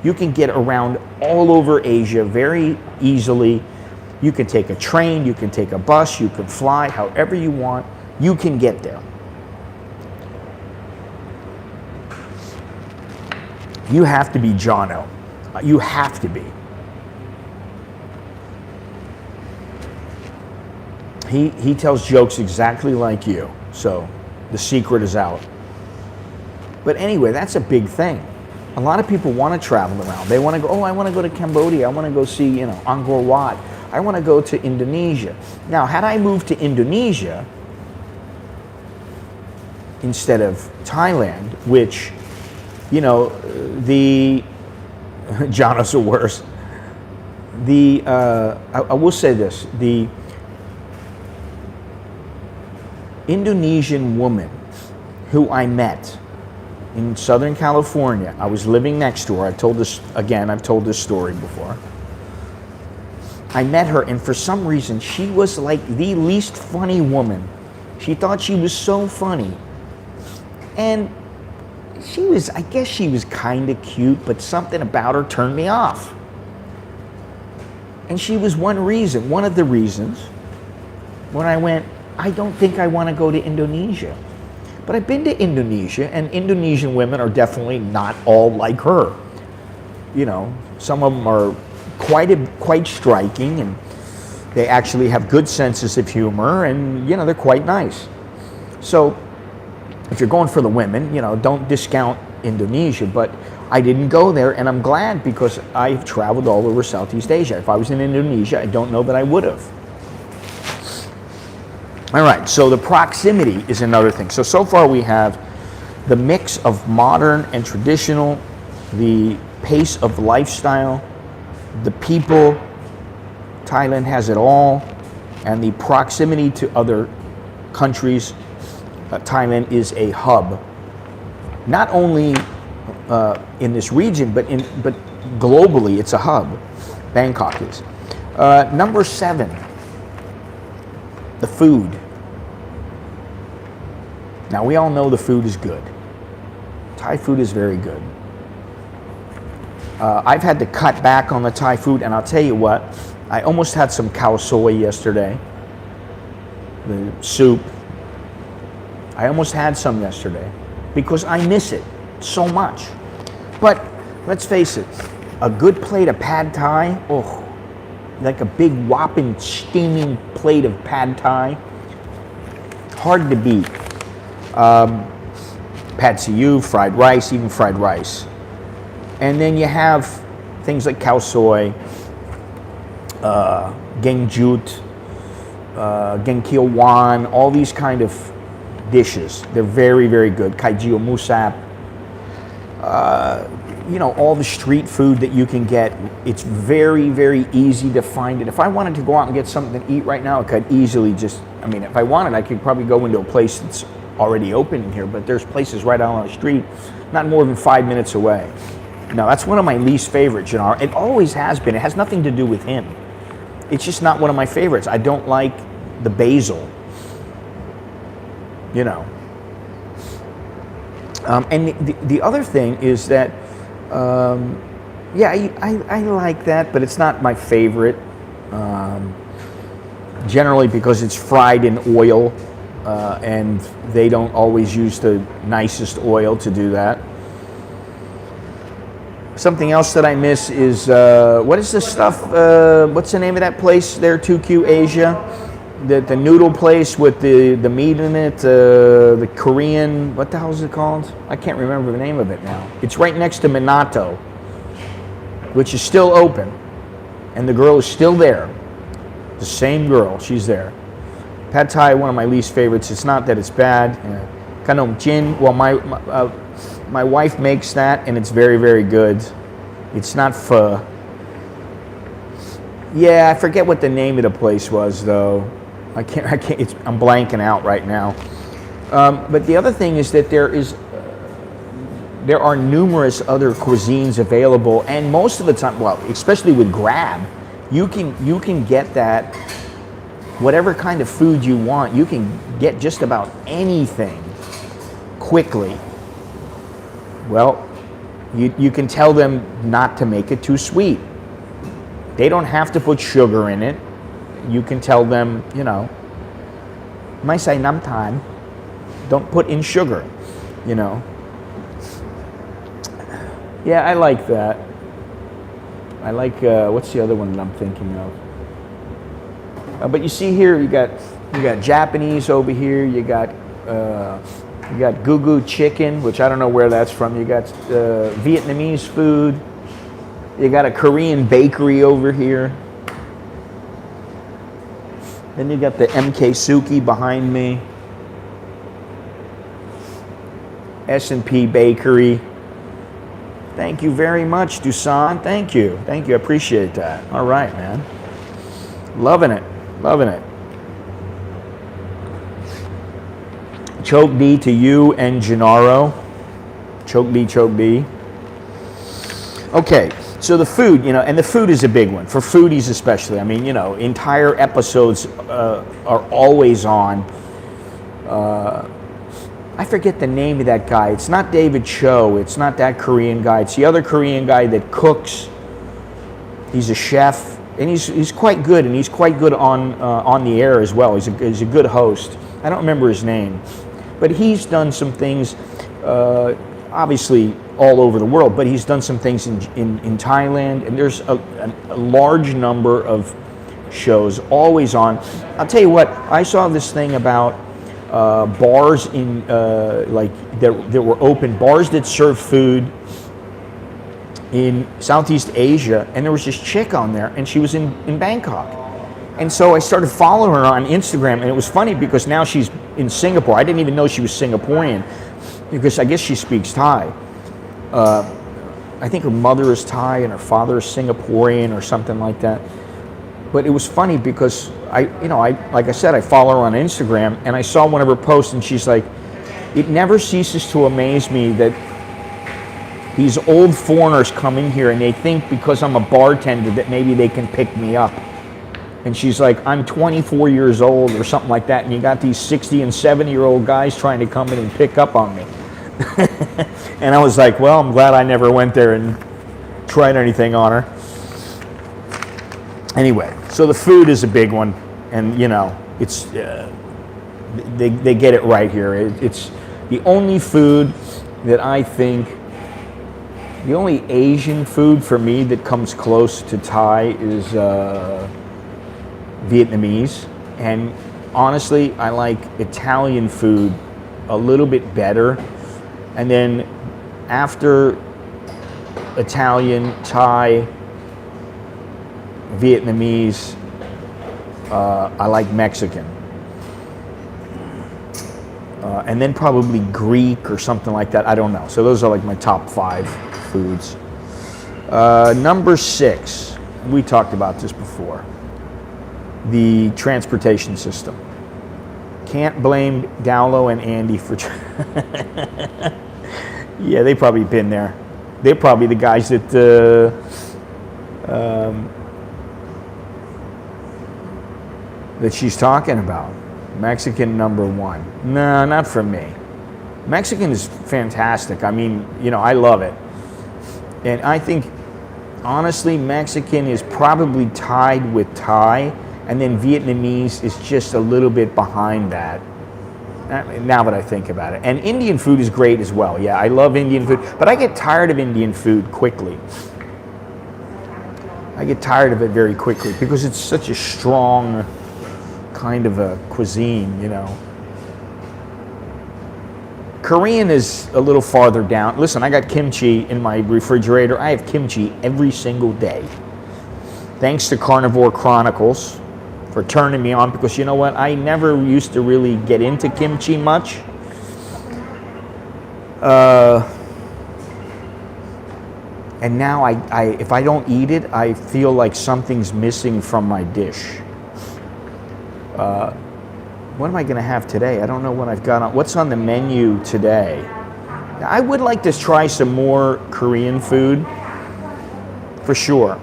You can get around all over Asia very easily. You can take a train, you can take a bus, you can fly, however you want, you can get there. You have to be Jono. You have to be. He tells jokes exactly like you, so the secret is out. But anyway, that's a big thing. A lot of people want to travel around. They want to go, oh, I want to go to Cambodia. I want to go see, you know, Angkor Wat. I want to go to Indonesia. Now, had I moved to Indonesia instead of Thailand, which, you know, the Jonas are worse. I will say this: the Indonesian woman who I met in Southern California, I was living next to her. I've told this story before. I met her, and for some reason, she was like the least funny woman. She thought she was so funny. And I guess she was kind of cute, but something about her turned me off. And she was one of the reasons when I went, I don't think I want to go to Indonesia. But I've been to Indonesia, and Indonesian women are definitely not all like her. You know, some of them are quite striking, and they actually have good senses of humor, and, you know, they're quite nice. So if you're going for the women, you know, don't discount Indonesia, but I didn't go there, and I'm glad, because I've traveled all over Southeast Asia. If I was in Indonesia, I don't know that I would have. All right, so the proximity is another thing. So far we have the mix of modern and traditional, the pace of lifestyle, the people. Thailand has it all, and the proximity to other countries. Thailand is a hub, not only in this region, but globally. It's a hub. Bangkok is. Number 7, the food. Now, we all know the food is good. Thai food is very good. I've had to cut back on the Thai food, and I'll tell you what, I almost had some khao soi yesterday, the soup. I almost had some yesterday because I miss it so much. But let's face it, a good plate of pad Thai, oh, like a big whopping steaming plate of pad Thai, hard to beat. Pad see ew, fried rice, even fried rice. And then you have things like khao soi, geng jut, geng keo wan, all these kind of dishes. They're very, very good. Kai jio musap. You know, all the street food that you can get. It's very, very easy to find it. If I wanted to go out and get something to eat right now, I could easily just, I mean, if I wanted, I could probably go into a place that's already open in here, but there's places right out on the street, not more than 5 minutes away. Now, that's one of my least favorites, you know. It always has been. It has nothing to do with him. It's just not one of my favorites. I don't like the basil, you know. And the other thing is that, yeah, I like that, but it's not my favorite. Generally because it's fried in oil, and they don't always use the nicest oil to do that. Something else that I miss is, what is this stuff? What's the name of that place there, 2Q Asia? The noodle place with the meat in it, the Korean, what the hell is it called? I can't remember the name of it now. It's right next to Minato, which is still open, and the girl is still there. The same girl, she's there. Pad Thai, one of my least favorites. It's not that it's bad. Kanom Jin, well, my wife makes that, and it's very, very good. It's not pho. Yeah, I forget what the name of the place was, though. I'm blanking out right now. But the other thing is that there are numerous other cuisines available, and most of the time, well, especially with Grab, you can get that, whatever kind of food you want, you can get just about anything quickly. Well, you can tell them not to make it too sweet. They don't have to put sugar in it. You can tell them, you know, mai sai nam tan, don't put in sugar, you know. Yeah, I like that. I like, what's the other one that I'm thinking of? But you see here, you got Japanese over here. You got gugu chicken, which I don't know where that's from. You got Vietnamese food. You got a Korean bakery over here. Then you got the MK Suki behind me. S&P Bakery. Thank you very much, Dusan. Thank you. Thank you. I appreciate that. All right, man. Loving it. Loving it. Choke D to you and Gennaro. Choke D, choke D. Okay, so the food, and the food is a big one, for foodies especially. I mean, entire episodes are always on. I forget the name of that guy. It's not David Cho. It's not that Korean guy. It's the other Korean guy that cooks. He's a chef, and he's quite good, and he's quite good on the air as well. He's a good host. I don't remember his name, but he's done some things, obviously all over the world, but he's done some things in Thailand, and there's a large number of shows always on. I'll tell you what, I saw this thing about bars in that were open, bars that serve food in Southeast Asia, and there was this chick on there, and she was in Bangkok. And so I started following her on Instagram, and it was funny because now she's in Singapore. I didn't even know she was Singaporean because I guess she speaks Thai. I think her mother is Thai and her father is Singaporean or something like that. But it was funny because like I said, I follow her on Instagram, and I saw one of her posts, and she's like, "It never ceases to amaze me that these old foreigners come in here and they think because I'm a bartender that maybe they can pick me up." And she's like, "I'm 24 years old," or something like that, and you got these 60 and 70-year-old guys trying to come in and pick up on me. And I was like, well, I'm glad I never went there and tried anything on her. Anyway, so the food is a big one, and it's they get it right here. It's the only food that I think, the only Asian food for me that comes close to Thai is Vietnamese, and honestly, I like Italian food a little bit better. And then after Italian, Thai, Vietnamese, I like Mexican. And then probably Greek or something like that. I don't know. So those are like my top 5 foods. Number 6, we talked about this before. The transportation system. Can't blame Dowlow and Andy for... Yeah, they've probably been there. They're probably the guys that that she's talking about. Mexican number 1. No, not for me. Mexican is fantastic. I mean, I love it. And I think, honestly, Mexican is probably tied with Thai, and then Vietnamese is just a little bit behind that. Now that I think about it. And Indian food is great as well. Yeah, I love Indian food, but I get tired of Indian food quickly. I get tired of it very quickly because it's such a strong kind of a cuisine, Korean is a little farther down. Listen, I got kimchi in my refrigerator. I have kimchi every single day. Thanks to Carnivore Chronicles for turning me on, because you know what? I never used to really get into kimchi much. And now if I don't eat it, I feel like something's missing from my dish. What am I going to have today? I don't know what I've got on. What's on the menu today? I would like to try some more Korean food, for sure.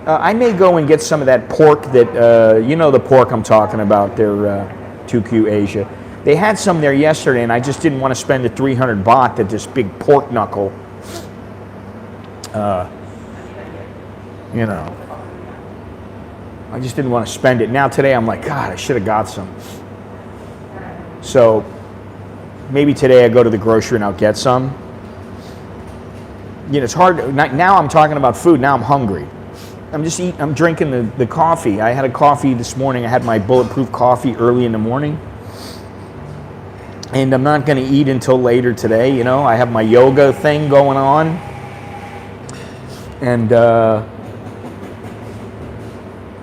I may go and get some of that pork that, the pork I'm talking about, their 2Q Asia. They had some there yesterday, and I just didn't want to spend the 300 baht at this big pork knuckle. I just didn't want to spend it. Now today I'm like, God, I should have got some. So maybe today I go to the grocery and I'll get some. It's hard. Now I'm talking about food. Now I'm hungry. I'm drinking the coffee. I had a coffee this morning. I had my bulletproof coffee early in the morning. And I'm not going to eat until later today. I have my yoga thing going on. And,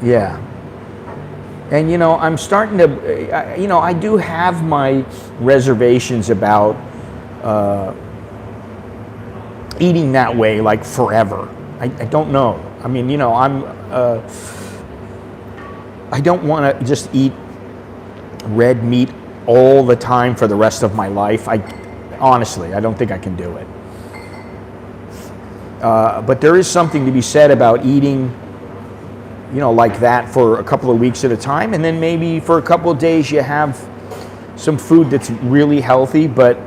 yeah. And I'm starting to, I do have my reservations about eating that way like forever. I don't know. I mean, I don't want to just eat red meat all the time for the rest of my life. Honestly, I don't think I can do it. But there is something to be said about eating, like that for a couple of weeks at a time, and then maybe for a couple of days you have some food that's really healthy, but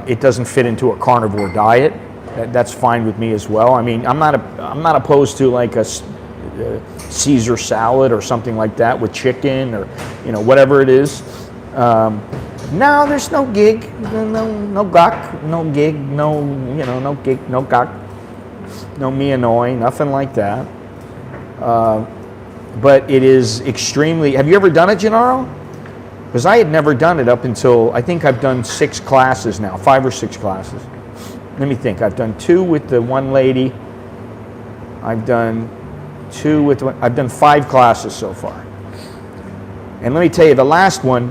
it doesn't fit into a carnivore diet. That's fine with me as well. I mean, I'm not opposed to like a Caesar salad or something like that with chicken or whatever it is. No, there's no gig, no gok, no gig, no gig, no gok, no mianoi, nothing like that. But it is extremely. Have you ever done it, Gennaro? Because I had never done it up until I think I've done 6 classes now, 5 or 6 classes. Let me think. I've done 2 with the one lady. I've done 5 classes so far. And let me tell you, the last one,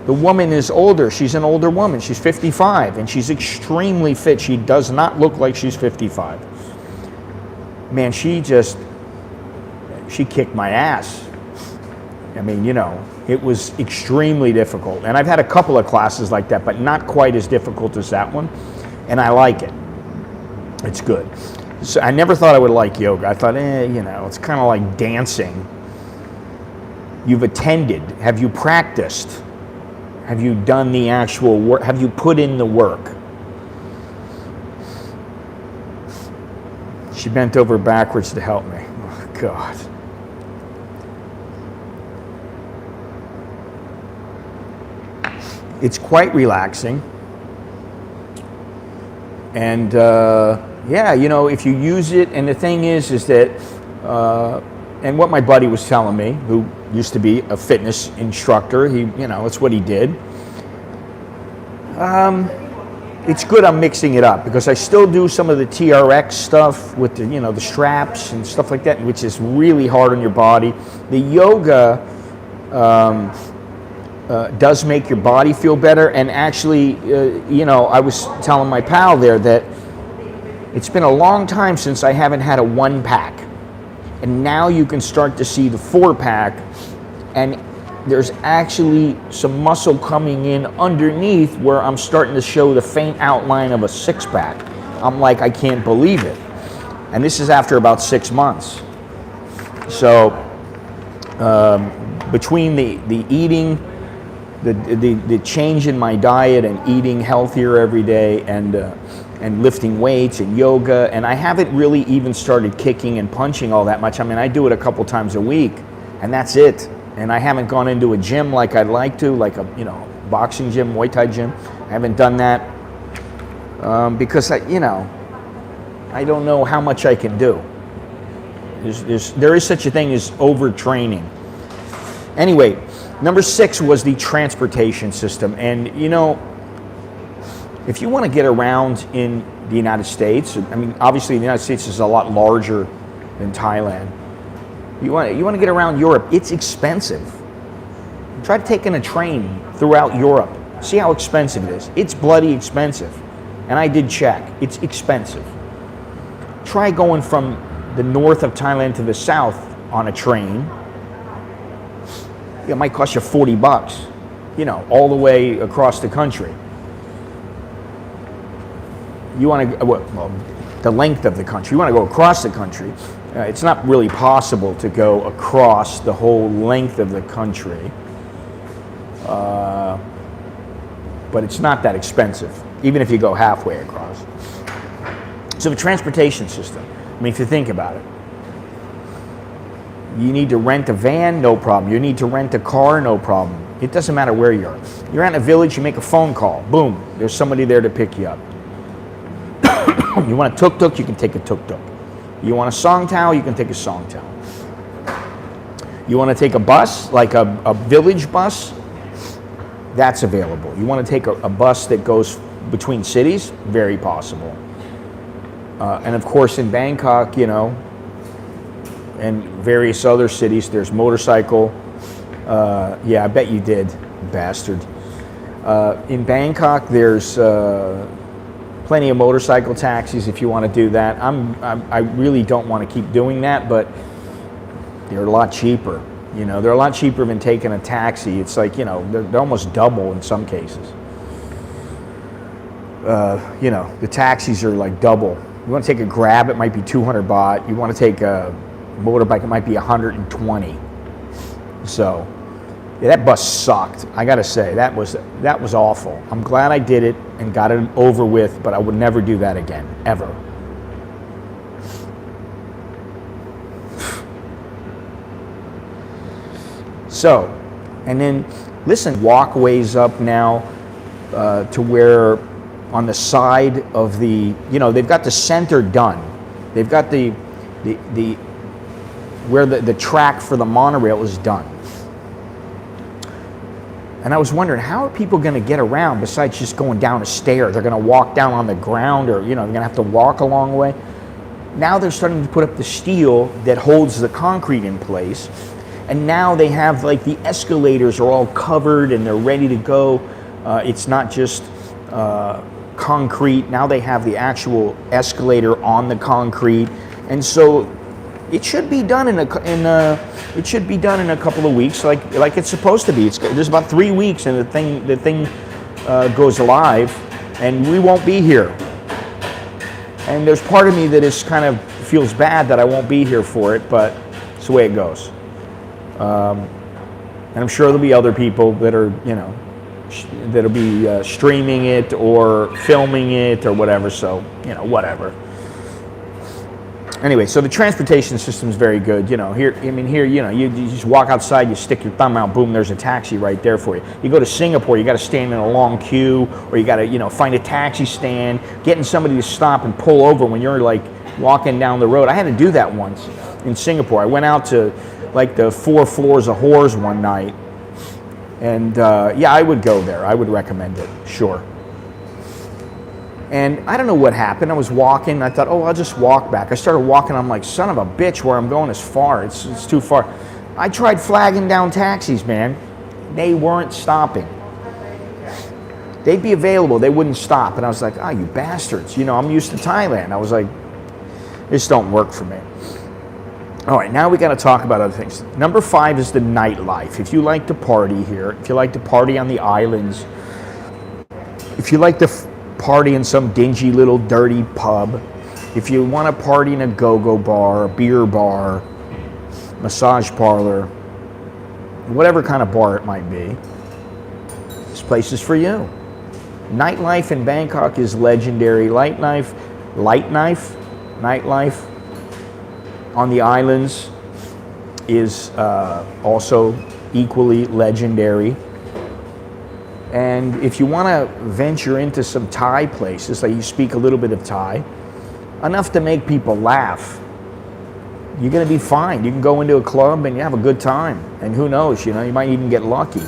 the woman is older. She's an older woman. She's 55, and she's extremely fit. She does not look like she's 55. Man, she kicked my ass. I mean, it was extremely difficult. And I've had a couple of classes like that, but not quite as difficult as that one. And I like it. It's good. So I never thought I would like yoga. I thought, it's kind of like dancing. You've attended. Have you practiced? Have you done the actual work? Have you put in the work? She bent over backwards to help me. Oh, God. It's quite relaxing. And if you use it, and the thing is that, and what my buddy was telling me, who used to be a fitness instructor, it's what he did. It's good I'm mixing it up, because I still do some of the TRX stuff with the straps and stuff like that, which is really hard on your body. The yoga does make your body feel better, and actually, I was telling my pal there that it's been a long time since I haven't had a 1-pack, and now you can start to see the 4-pack, and there's actually some muscle coming in underneath where I'm starting to show the faint outline of a 6-pack. I'm like, I can't believe it. And this is after about 6 months. So between the eating, the change in my diet and eating healthier every day, and lifting weights and yoga, and I haven't really even started kicking and punching all that much. I mean, I do it a couple times a week, and that's it. And I haven't gone into a gym like I'd like to, like a boxing gym, Muay Thai gym. I haven't done that because I don't know how much I can do. There is such a thing as overtraining. Anyway, number 6 was the transportation system, and if you want to get around in the United States, I mean, obviously the United States is a lot larger than Thailand. You want to get around Europe, it's expensive. Try taking a train throughout Europe. See how expensive it is. It's bloody expensive. And I did check. It's expensive. Try going from the north of Thailand to the south on a train. It might cost you $40, all the way across the country. You want to, the length of the country. You want to go across the country. It's not really possible to go across the whole length of the country, but it's not that expensive, even if you go halfway across. So the transportation system, I mean, if you think about it, you need to rent a van, no problem. You need to rent a car, no problem. It doesn't matter where you are. You're in a village, you make a phone call, boom, there's somebody there to pick you up. You want a tuk-tuk, you can take a tuk-tuk. You want a songtao, you can take a songtao. You want to take a bus, like a village bus, that's available. You want to take a bus that goes between cities, very possible. And of course in Bangkok, and various other cities, there's motorcycle Yeah, I bet you did, bastard. In Bangkok, there's plenty of motorcycle taxis if you want to do that. I really don't want to keep doing that, but they're a lot cheaper. You know, they're a lot cheaper than taking a taxi. It's like, you know, they're almost double in some cases. You know, the taxis are like double. You want to take a Grab, it might be 200 baht. You want to take a motorbike, it might be 120. So, yeah, that bus sucked. I gotta say, that was awful. I'm glad I did it and got it over with, but I would never do that again, ever. So, and then listen, walkways up now to where on the side of the, you know, they've got the center done. They've got the where the track for the monorail is done. And I was wondering, how are people going to get around besides just going down a stair? They're going to walk down on the ground, or, you know, they're going to have to walk a long way. Now they're starting to put up the steel that holds the concrete in place. And now they have, like, the escalators are all covered and they're ready to go. It's not just concrete. Now they have the actual escalator on the concrete. And so it should be done in a couple of weeks, like it's supposed to be. There's about 3 weeks, and the thing goes live, and we won't be here. And there's part of me that is kind of feels bad that I won't be here for it, but it's the way it goes. And I'm sure there'll be other people that are, you know, that'll be streaming it or filming it or whatever. So, you know, whatever. Anyway, so the transportation system is very good. You know, here, I mean, here, you know, you just walk outside, you stick your thumb out, boom, there's a taxi right there for you. You go to Singapore, you got to stand in a long queue, or you got to, you know, find a taxi stand, getting somebody to stop and pull over when you're like walking down the road. I had to do that once in Singapore. I went out to like the 4 Floors of Whores one night, and yeah, I would go there. I would recommend it, sure. And I don't know what happened. I was walking. I thought, oh, I'll just walk back. I started walking. I'm like, son of a bitch, where I'm going is far. It's too far. I tried flagging down taxis, man. They weren't stopping. They'd be available. They wouldn't stop. And I was like, oh, you bastards. You know, I'm used to Thailand. I was like, this don't work for me. All right, now we got to talk about other things. Number 5 is the nightlife. If you like to party here, if you like to party on the islands, if you like to party in some dingy little dirty pub, if you want to party in a go-go bar, a beer bar, massage parlor, whatever kind of bar it might be, this place is for you. Nightlife in Bangkok is legendary. Nightlife on the islands is also equally legendary. And if you want to venture into some Thai places, like you speak a little bit of Thai, enough to make people laugh, you're going to be fine. You can go into a club and you have a good time. And who knows, you know, you might even get lucky.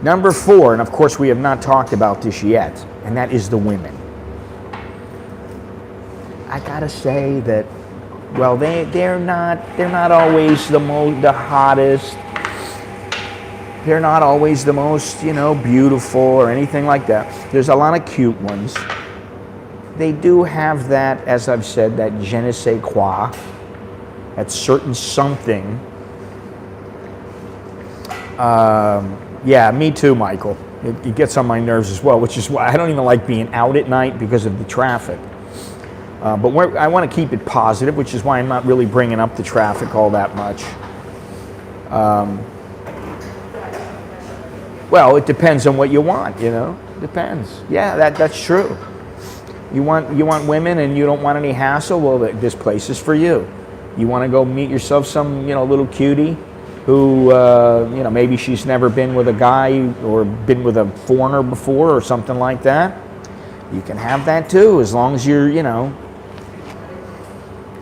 Number 4, and of course we have not talked about this yet, and that is the women. I got to say that, well, they're not always the hottest. They're not always the most, you know, beautiful or anything like that. There's a lot of cute ones. They do have that, as I've said, that je ne sais quoi, that certain something. Yeah, me too, Michael. It gets on my nerves as well, which is why I don't even like being out at night because of the traffic. But I want to keep it positive, which is why I'm not really bringing up the traffic all that much. Well, it depends on what you want, you know. Depends. Yeah, that's true. You want women and you don't want any hassle. Well, this place is for you. You want to go meet yourself some, you know, little cutie who, you know, maybe she's never been with a guy or been with a foreigner before or something like that. You can have that too, as long as you're, you know,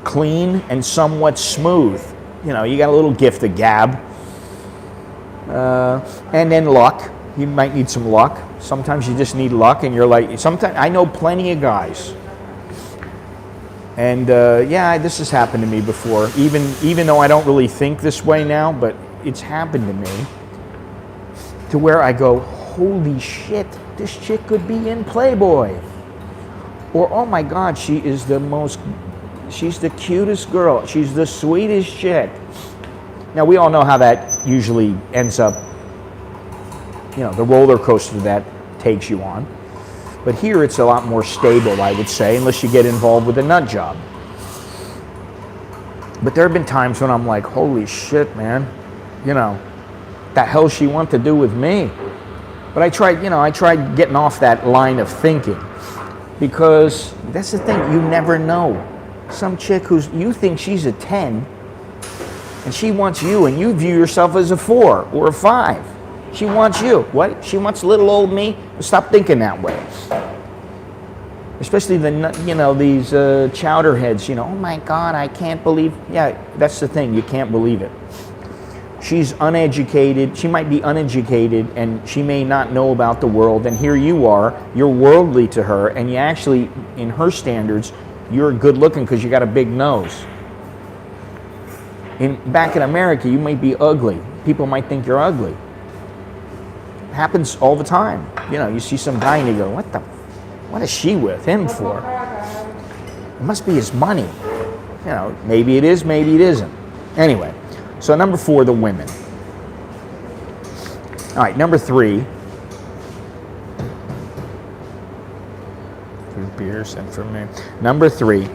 clean and somewhat smooth. You know, you got a little gift of gab. And then luck. You might need some luck. Sometimes you just need luck, and you're like, sometimes I know plenty of guys. And yeah, this has happened to me before. Even though I don't really think this way now, but it's happened to me to where I go, holy shit, this chick could be in Playboy. Or, oh my God, she's the cutest girl. She's the sweetest chick. Now, we all know how that usually ends up, the roller coaster that takes you on. But here it's a lot more stable, I would say, unless you get involved with a nut job. But there have been times when I'm like, holy shit, man, the hell she want to do with me? But I tried getting off that line of thinking, because that's the thing, you never know. Some chick you think she's a 10, and she wants you, and you view yourself as a 4 or a 5. She wants you. What? She wants little old me? Stop thinking that way. Especially these chowder heads, oh my God, I can't believe. Yeah, that's the thing, you can't believe it. She's uneducated, she might be uneducated, and she may not know about the world, and here you are, you're worldly to her, and you actually, in her standards, you're good looking because you got a big nose. Back in America, you might be ugly. People might think you're ugly. It happens all the time. You see some guy and you go, what is she with him for? It must be his money. Maybe it is, maybe it isn't. Anyway, so number 4, the women. All right, number 3. 3 beers and for me. Number 3,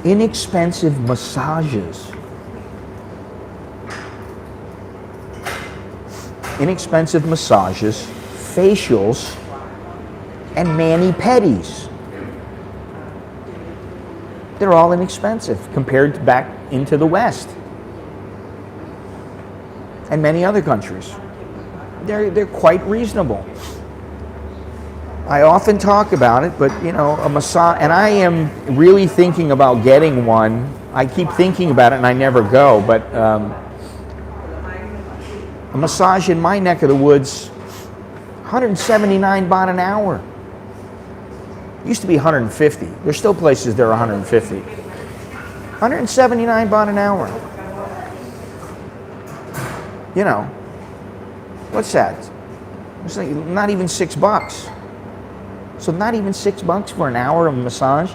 inexpensive massages. Inexpensive massages, facials, and mani-pedis. They're all inexpensive compared to back into the West and many other countries. They're quite reasonable. I often talk about it, but a massage, and I am really thinking about getting one. I keep thinking about it and I never go, but a massage in my neck of the woods, 179 baht an hour. Used to be 150. There's still places that are 150. 179 baht an hour. What's that? It's like not even $6. So not even $6 for an hour of massage.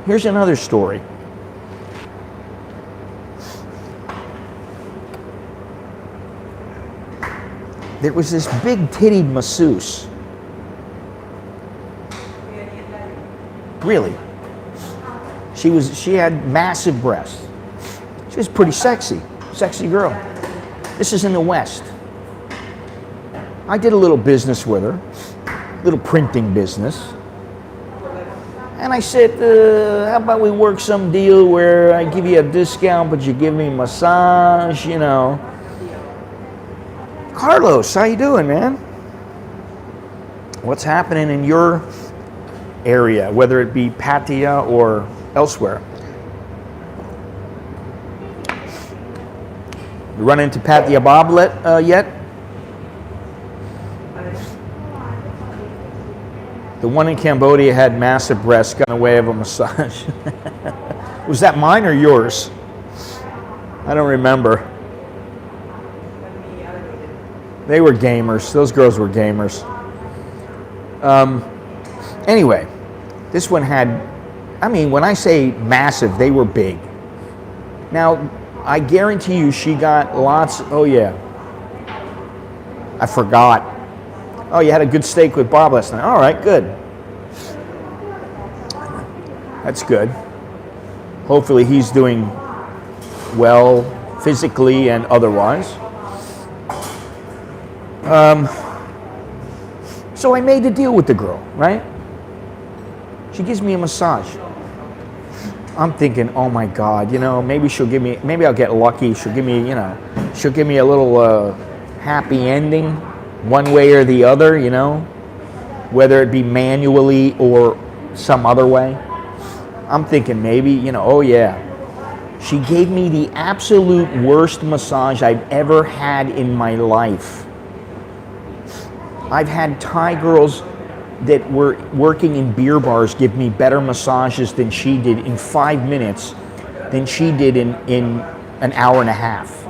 Here's another story. There was this big-tittied masseuse. Really. She had massive breasts. She was pretty sexy girl. This is in the West. I did a little business with her, little printing business. And I said, how about we work some deal where I give you a discount, but you give me a massage, Carlos, how you doing, man? What's happening in your area, whether it be Pattaya or elsewhere? You run into Pattaya Boblet yet? The one in Cambodia had massive breasts, got in the way of a massage. Was that mine or yours? I don't remember. They were gamers. Those girls were gamers. Anyway, this one had, when I say massive, they were big. Now, I guarantee you she got lots, oh yeah. I forgot. Oh, you had a good steak with Bob last night. All right, good. That's good. Hopefully he's doing well physically and otherwise. So I made a deal with the girl, right? She gives me a massage. I'm thinking, oh my God, maybe I'll get lucky. She'll give me a little happy ending, one way or the other, whether it be manually or some other way. I'm thinking maybe, oh yeah. She gave me the absolute worst massage I've ever had in my life. I've had Thai girls that were working in beer bars give me better massages than she did in 5 minutes than she did in an hour and a half.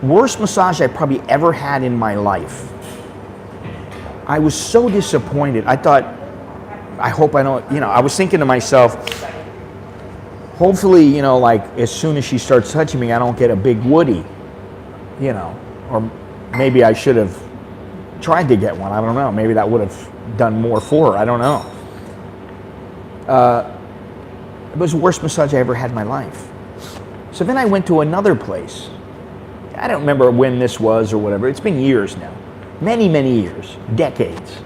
worst massage I probably ever had in my life. I was so disappointed. I thought, I hope I don't, I was thinking to myself, hopefully, like as soon as she starts touching me, I don't get a big woody, or maybe I should have tried to get one. I don't know. Maybe that would have done more for her. I don't know. It was the worst massage I ever had in my life. So then I went to another place. I don't remember when this was or whatever. It's been years now. Many, many years. Decades.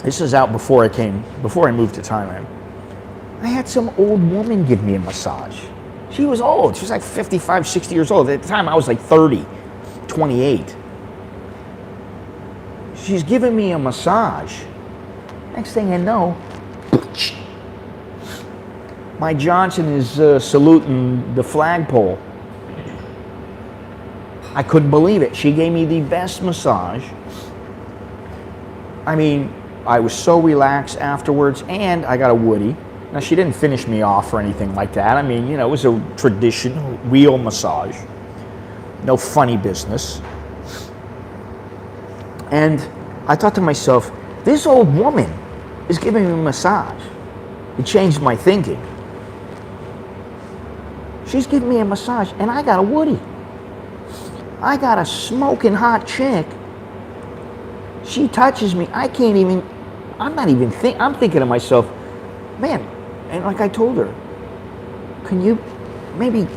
This is out before I moved to Thailand. I had some old woman give me a massage. She was old. She was like 55, 60 years old. At the time, I was like 30, 28. She's giving me a massage. Next thing I know, my Johnson is saluting the flagpole. I couldn't believe it. She gave me the best massage. I mean, I was so relaxed afterwards, and I got a woody. Now, she didn't finish me off or anything like that. I mean, it was a traditional real massage. No funny business. And I thought to myself, this old woman is giving me a massage. It changed my thinking. She's giving me a massage, and I got a woody. I got a smoking hot chick. She touches me. I'm thinking to myself, man, and like I told her, can you maybe,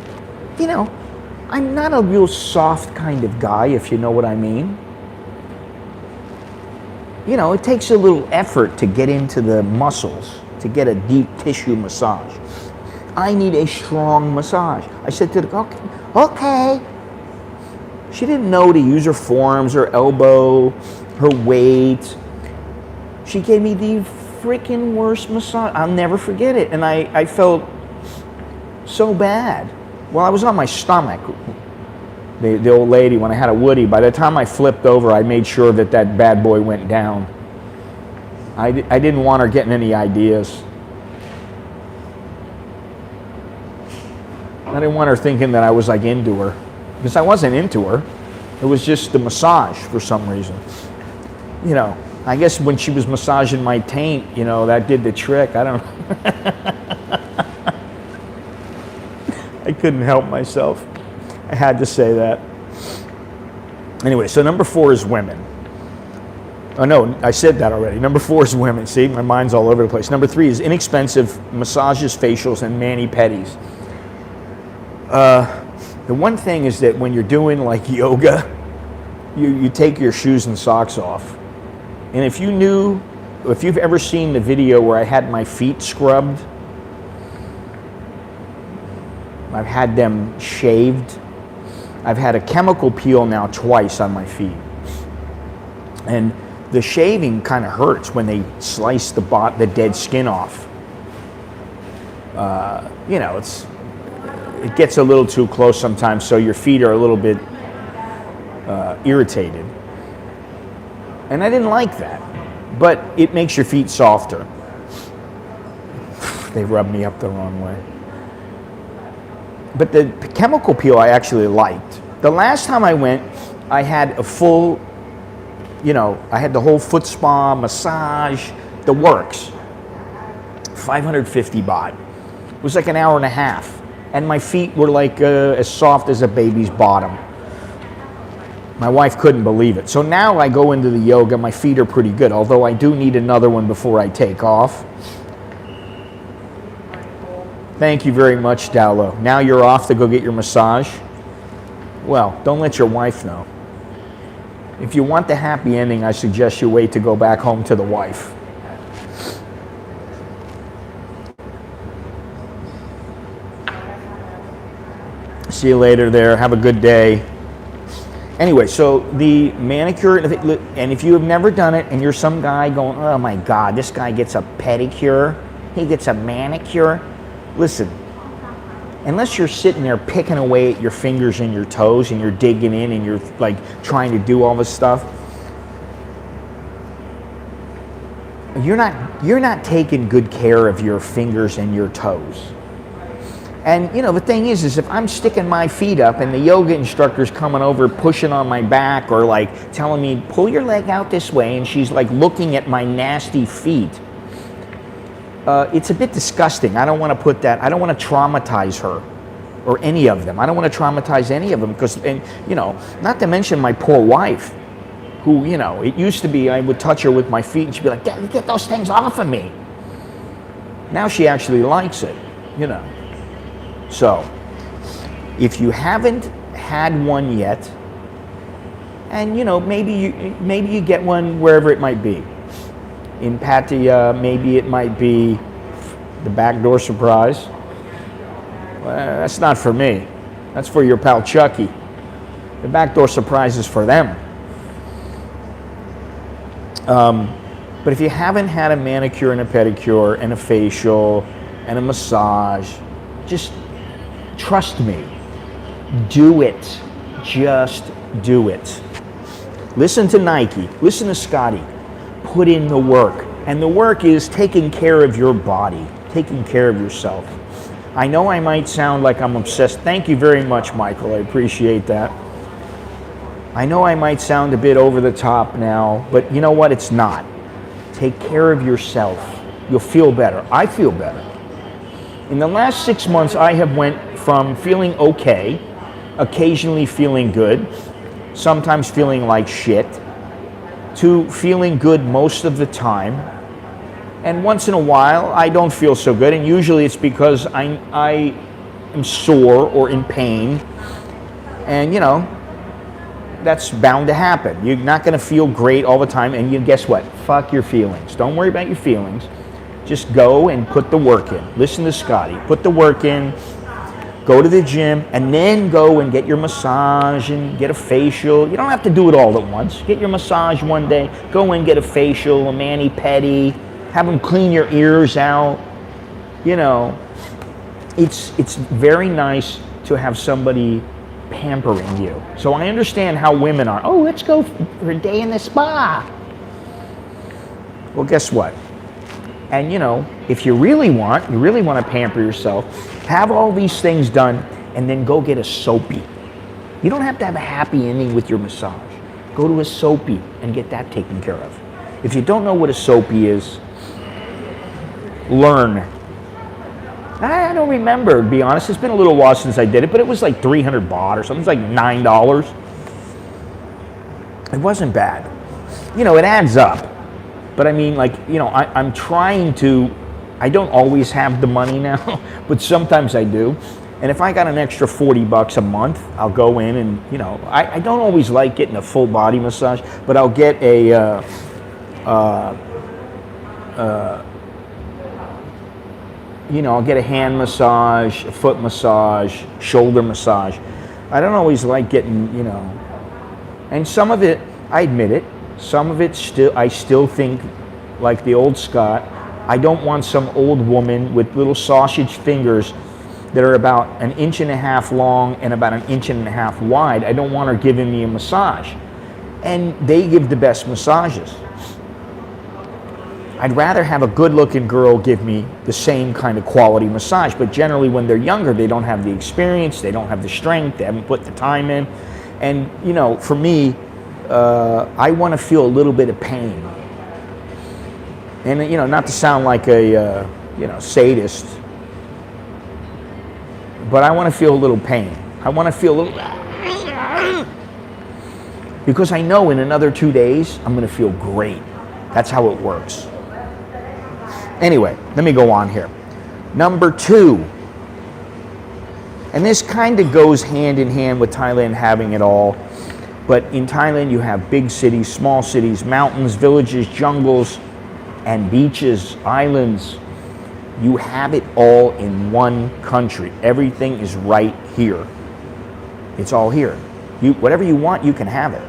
I'm not a real soft kind of guy, if you know what I mean. It takes a little effort to get into the muscles, to get a deep tissue massage. I need a strong massage. I said to her, okay. She didn't know to use her forearms, her elbow, her weight. She gave me the freaking worst massage. I'll never forget it. And I felt so bad. Well, I was on my stomach. The old lady, when I had a woody, by the time I flipped over, I made sure that bad boy went down. I didn't want her getting any ideas. I didn't want her thinking that I was like into her. Because I wasn't into her. It was just the massage for some reason. I guess when she was massaging my taint, that did the trick. I don't know. I couldn't help myself. I had to say that. Anyway, so number 4 is women. Oh no, I said that already. Number 4 is women. See, my mind's all over the place. Number 3 is inexpensive massages, facials, and mani-pedis. The one thing is that when you're doing like yoga, you take your shoes and socks off. And if you've ever seen the video where I had my feet scrubbed, I've had them shaved. I've had a chemical peel now twice on my feet. And the shaving kind of hurts when they slice the dead skin off. It gets a little too close sometimes, so your feet are a little bit irritated. And I didn't like that, but it makes your feet softer. They rubbed me up the wrong way. But the chemical peel I actually liked. The last time I went, I had a full, I had the whole foot spa, massage, the works. 550 baht. It was like an hour and a half. And my feet were like as soft as a baby's bottom. My wife couldn't believe it. So now I go into the yoga, my feet are pretty good, although I do need another one before I take off. Thank you very much, Dowlo. Now you're off to go get your massage. Well, don't let your wife know. If you want the happy ending, I suggest you wait to go back home to the wife. See you later there. Have a good day. Anyway, so the manicure, and if you have never done it and you're some guy going, oh my God, this guy gets a pedicure, he gets a manicure. Listen, unless you're sitting there picking away at your fingers and your toes and you're digging in and you're like trying to do all this stuff, you're not taking good care of your fingers and your toes. And you know, the thing is if I'm sticking my feet up and the yoga instructor's coming over pushing on my back or like telling me, pull your leg out this way, and she's like looking at my nasty feet, it's a bit disgusting. I don't want to put that, I don't want to traumatize her or any of them. I don't want to traumatize any of them because, and you know, not to mention my poor wife, who, you know, it used to be I would touch her with my feet and she'd be like, get those things off of me. Now she actually likes it, you know. So, if you haven't had one yet, and you know, maybe you get one wherever it might be. In Pattaya, maybe it might be the backdoor surprise. That's not for me. That's for your pal Chucky. The backdoor surprise is for them. But if you haven't had a manicure and a pedicure and a facial and a massage, just trust me. Do it. Just do it. Listen to Nike. Listen to Scotty. Put in the work. And the work is taking care of your body, taking care of yourself. I know I might sound like I'm obsessed. Thank you very much, Michael. I appreciate that. I know I might sound a bit over the top now, but you know what? It's not. Take care of yourself. You'll feel better. I feel better. In the last 6 months, I have went from feeling okay, occasionally feeling good, sometimes feeling like shit, to feeling good most of the time. And once in a while, I don't feel so good, and usually it's because I am sore or in pain, and you know, that's bound to happen. You're not going to feel great all the time, and you guess what? Fuck your feelings. Don't worry about your feelings. Just go and put the work in. Listen to Scotty. Put the work in. Go to the gym, and then go and get your massage and get a facial. You don't have to do it all at once. Get your massage one day. Go and get a facial, a mani-pedi. Have them clean your ears out. You know, it's very nice to have somebody pampering you. So I understand how women are. Oh, let's go for a day in the spa. Well, guess what? And you know, if you really want to pamper yourself, have all these things done, and then go get a soapy. You don't have to have a happy ending with your massage. Go to a soapy and get that taken care of. If you don't know what a soapy is, learn. I don't remember, to be honest. It's been a little while since I did it, but it was like 300 baht or something. It was like $9. It wasn't bad. You know, it adds up. But I mean, like, you know, I'm trying to, I don't always have the money now, but sometimes I do. And if I got an extra 40 bucks a month, I'll go in and, you know, I don't always like getting a full body massage, but I'll get a, you know, I'll get a hand massage, a foot massage, shoulder massage. I don't always like getting, you know, and some of it, I admit it, some of it I still think like the old Scott. I don't want some old woman with little sausage fingers that are about 1.5 inches long and about 1.5 inches wide. I don't want her giving me a massage. And they give the best massages. I'd rather have a good-looking girl give me the same kind of quality massage, but generally when they're younger, they don't have the experience, they don't have the strength, they haven't put the time in. And, you know, for me, I want to feel a little bit of pain. And, you know, not to sound like a, you know, sadist, but I want to feel a little pain. I want to feel a little... Because I know in another 2 days, I'm going to feel great. That's how it works. Anyway, let me go on here. Number 2, and this kind of goes hand in hand with Thailand having it all, but in Thailand you have big cities, small cities, mountains, villages, jungles, and beaches, islands. You have it all in one country. Everything is right here. It's all here. Whatever you want, you can have it.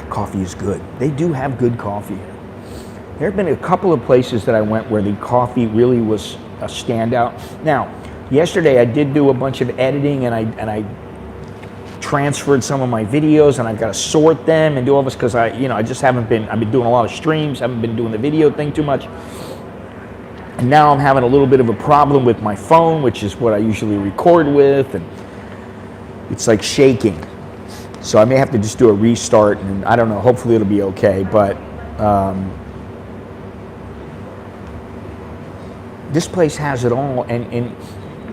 Coffee is good. They do have good coffee here. There have been a couple of places that I went where the coffee really was a standout. Now, yesterday I did do a bunch of editing and I transferred some of my videos and I've got to sort them and do all this because I just haven't been, I've been doing a lot of streams, haven't been doing the video thing too much. And now I'm having a little bit of a problem with my phone, which is what I usually record with, and it's like shaking. So I may have to just do a restart, and I don't know, hopefully it'll be okay, but this place has it all, and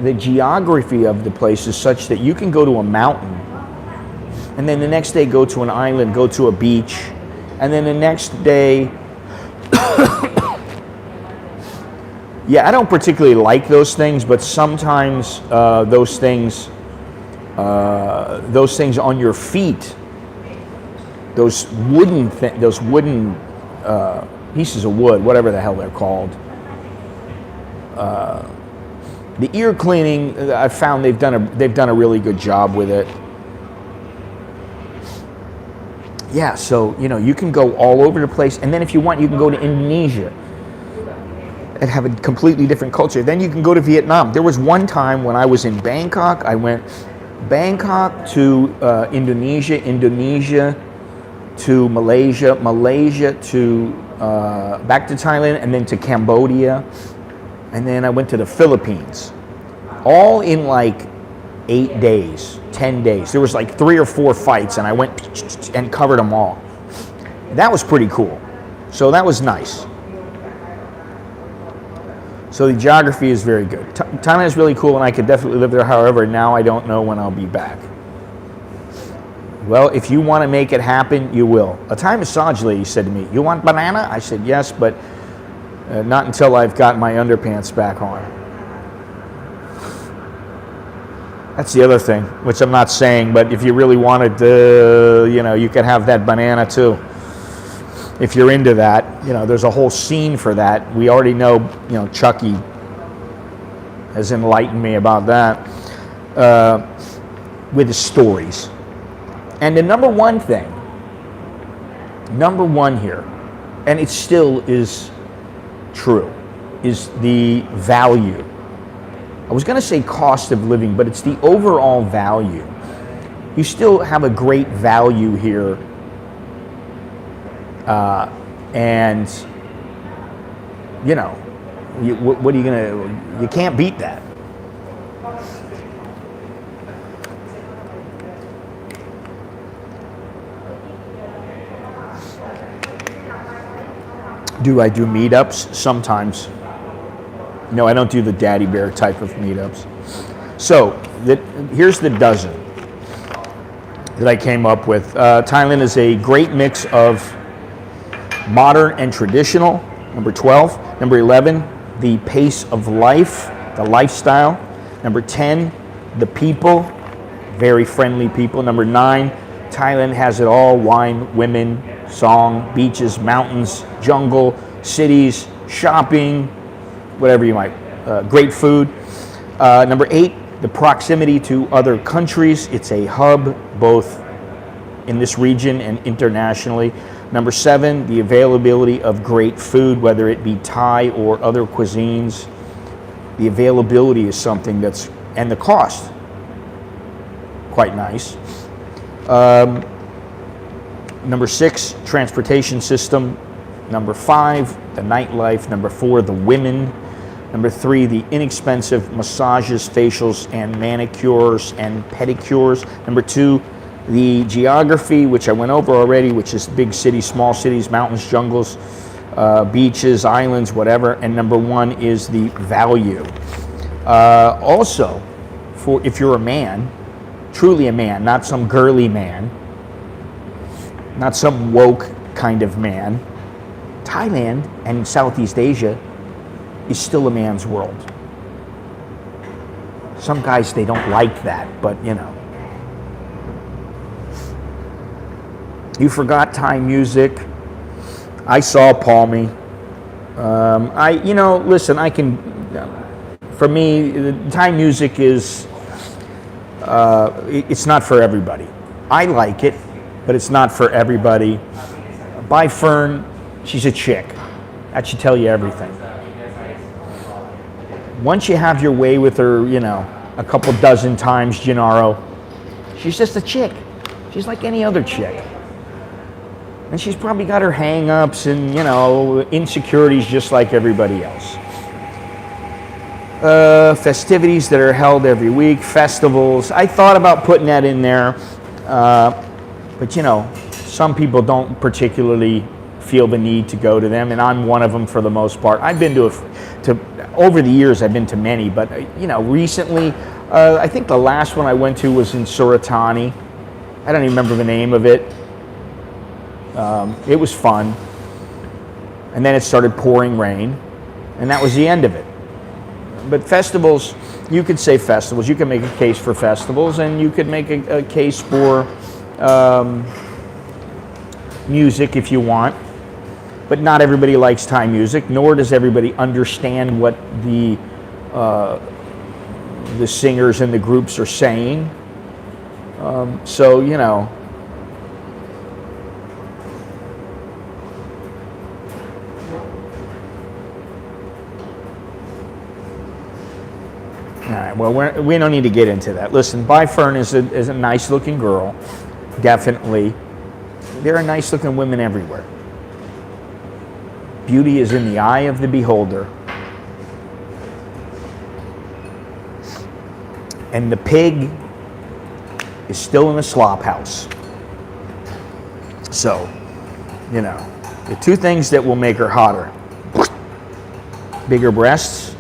the geography of the place is such that you can go to a mountain, and then the next day go to an island, go to a beach, and then the next day, yeah, I don't particularly like those things, but sometimes those things on your feet, those wooden pieces of wood, whatever the hell they're called. The ear cleaning, I've found they've done a really good job with it. Yeah, so you can go all over the place, and then if you want, you can go to Indonesia and have a completely different culture. Then you can go to Vietnam. There was one time when I was in Bangkok. I went Bangkok to Indonesia, Indonesia to Malaysia, Malaysia to back to Thailand, and then to Cambodia. And then I went to the Philippines, all in like 8 days, 10 days. There was like 3 or 4 fights, and I went and covered them all. That was pretty cool. So that was nice. So the geography is very good. Thailand is really cool, and I could definitely live there. However, now I don't know when I'll be back. Well, if you want to make it happen, you will. A Thai massage lady said to me, "You want banana?" I said, "Yes, but not until I've got my underpants back on." That's the other thing, which I'm not saying, but if you really wanted to, you could have that banana too. If you're into that, there's a whole scene for that. We already know, Chucky has enlightened me about that with his stories. And the number one here, and it still is true, is the value. I was going to say cost of living, but it's the overall value. You still have a great value here, and what are you going to? You can't beat that. Do I do meetups? Sometimes. No, I don't do the daddy bear type of meetups. So, here's the dozen that I came up with. Thailand is a great mix of modern and traditional. Number 12. Number 11, the pace of life, the lifestyle. Number 10, the people, very friendly people. Number 9, Thailand has it all: wine, women, song, beaches, mountains, jungle, cities, shopping, whatever you might, great food. Number 8, the proximity to other countries. It's a hub both in this region and internationally. Number 7, the availability of great food, whether it be Thai or other cuisines. The availability is something and the cost, quite nice. Number 6, transportation system. Number 5, the nightlife. Number 4, the women. Number 3, the inexpensive massages, facials, and manicures and pedicures. Number 2, the geography, which I went over already, which is big cities, small cities, mountains, jungles, beaches, islands, whatever. And number 1 is the value. Also, if you're a man, truly a man, not some girly man, not some woke kind of man, Thailand and Southeast Asia is still a man's world. Some guys, they don't like that, but You forgot Thai music. I saw Palmy. Listen, for me, Thai music is, it's not for everybody. I like it, but it's not for everybody. Bye, Fern. She's a chick. That should tell you everything. Once you have your way with her, a couple dozen times, Gennaro, she's just a chick. She's like any other chick. And she's probably got her hang-ups and, insecurities just like everybody else. Festivities that are held every week, festivals. I thought about putting that in there, but you know, some people don't particularly feel the need to go to them, and I'm one of them for the most part. I've been to over the years, I've been to many, but you know, recently, I think the last one I went to was in Suratani. I don't even remember the name of it. It was fun, and then it started pouring rain, and that was the end of it. But festivals, you could say festivals. You can make a case for festivals, and you could make a case for music if you want. But not everybody likes Thai music, nor does everybody understand what the singers and the groups are saying. So, you know. All right, well, we don't need to get into that. Listen, Bai Fern is a nice-looking girl, definitely. There are nice-looking women everywhere. Beauty is in the eye of the beholder. And the pig is still in the slop house. So, you know, the two things that will make her hotter. Bigger breasts,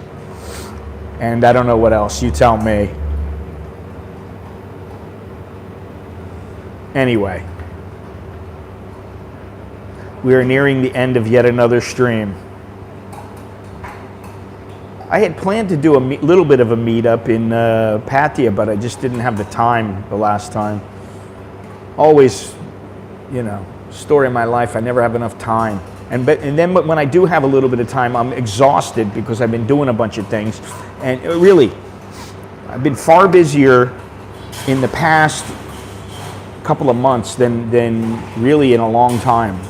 and I don't know what else. You tell me. Anyway. We are nearing the end of yet another stream. I had planned to do a little bit of a meetup in Pattaya, but I just didn't have the time the last time. Always, you know, story of my life, I never have enough time. And then when I do have a little bit of time, I'm exhausted because I've been doing a bunch of things. And really, I've been far busier in the past couple of months than really in a long time.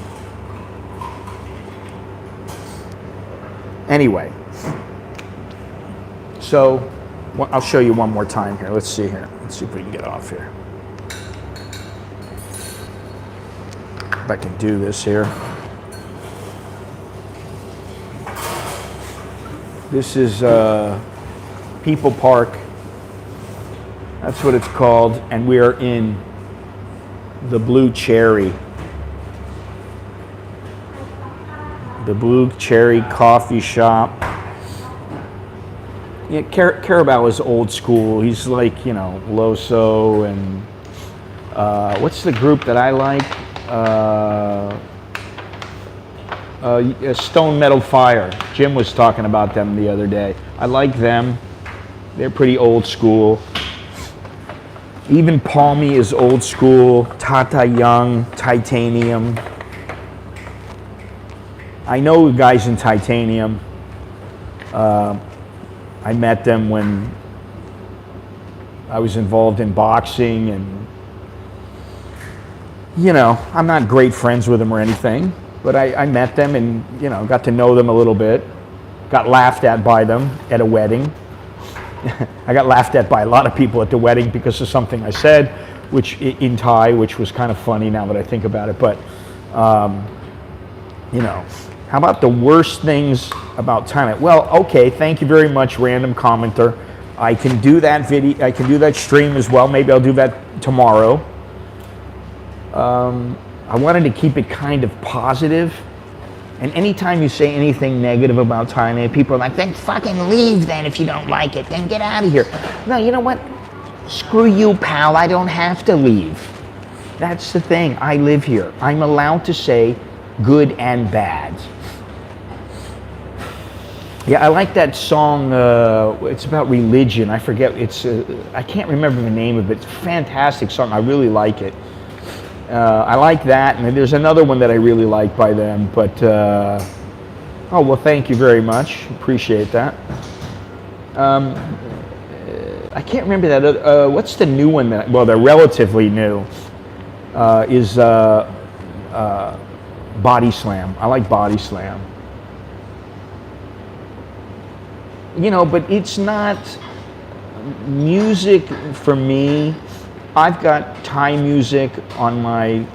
Anyway, so I'll show you one more time here. Let's see here. Let's see if we can get off here. If I can do this here. This is People Park. That's what it's called. And we are in the Blue Cherry. The Blue Cherry Coffee Shop. Yeah, Carabao is old school. He's like, you know, Loso and what's the group that I like? Stone Metal Fire. Jim was talking about them the other day. I like them. They're pretty old school. Even Palmy is old school. Tata Young, Titanium. I know guys in Titanium. I met them when I was involved in boxing, and you know, I'm not great friends with them or anything, but I met them and, you know, got to know them a little bit. Got laughed at by them at a wedding. I got laughed at by a lot of people at the wedding because of something I said, which in Thai, which was kind of funny now that I think about it. But you know, how about the worst things about Thailand? Well, okay, thank you very much, random commenter. I can do that video. I can do that stream as well. Maybe I'll do that tomorrow. I wanted to keep it kind of positive. And anytime you say anything negative about Thailand, people are like, then fucking leave then if you don't like it. Then get out of here. No, you know what? Screw you, pal. I don't have to leave. That's the thing. I live here. I'm allowed to say good and bad. Yeah, I like that song. It's about religion. I forget. I can't remember the name of it. It's a fantastic song. I really like it. I like that, and there's another one that I really like by them. But oh well, thank you very much. Appreciate that. I can't remember that. What's the new one that? Well, they're relatively new. Is Body Slam. I like Body Slam. You know, but it's not music for me. I've got Thai music on I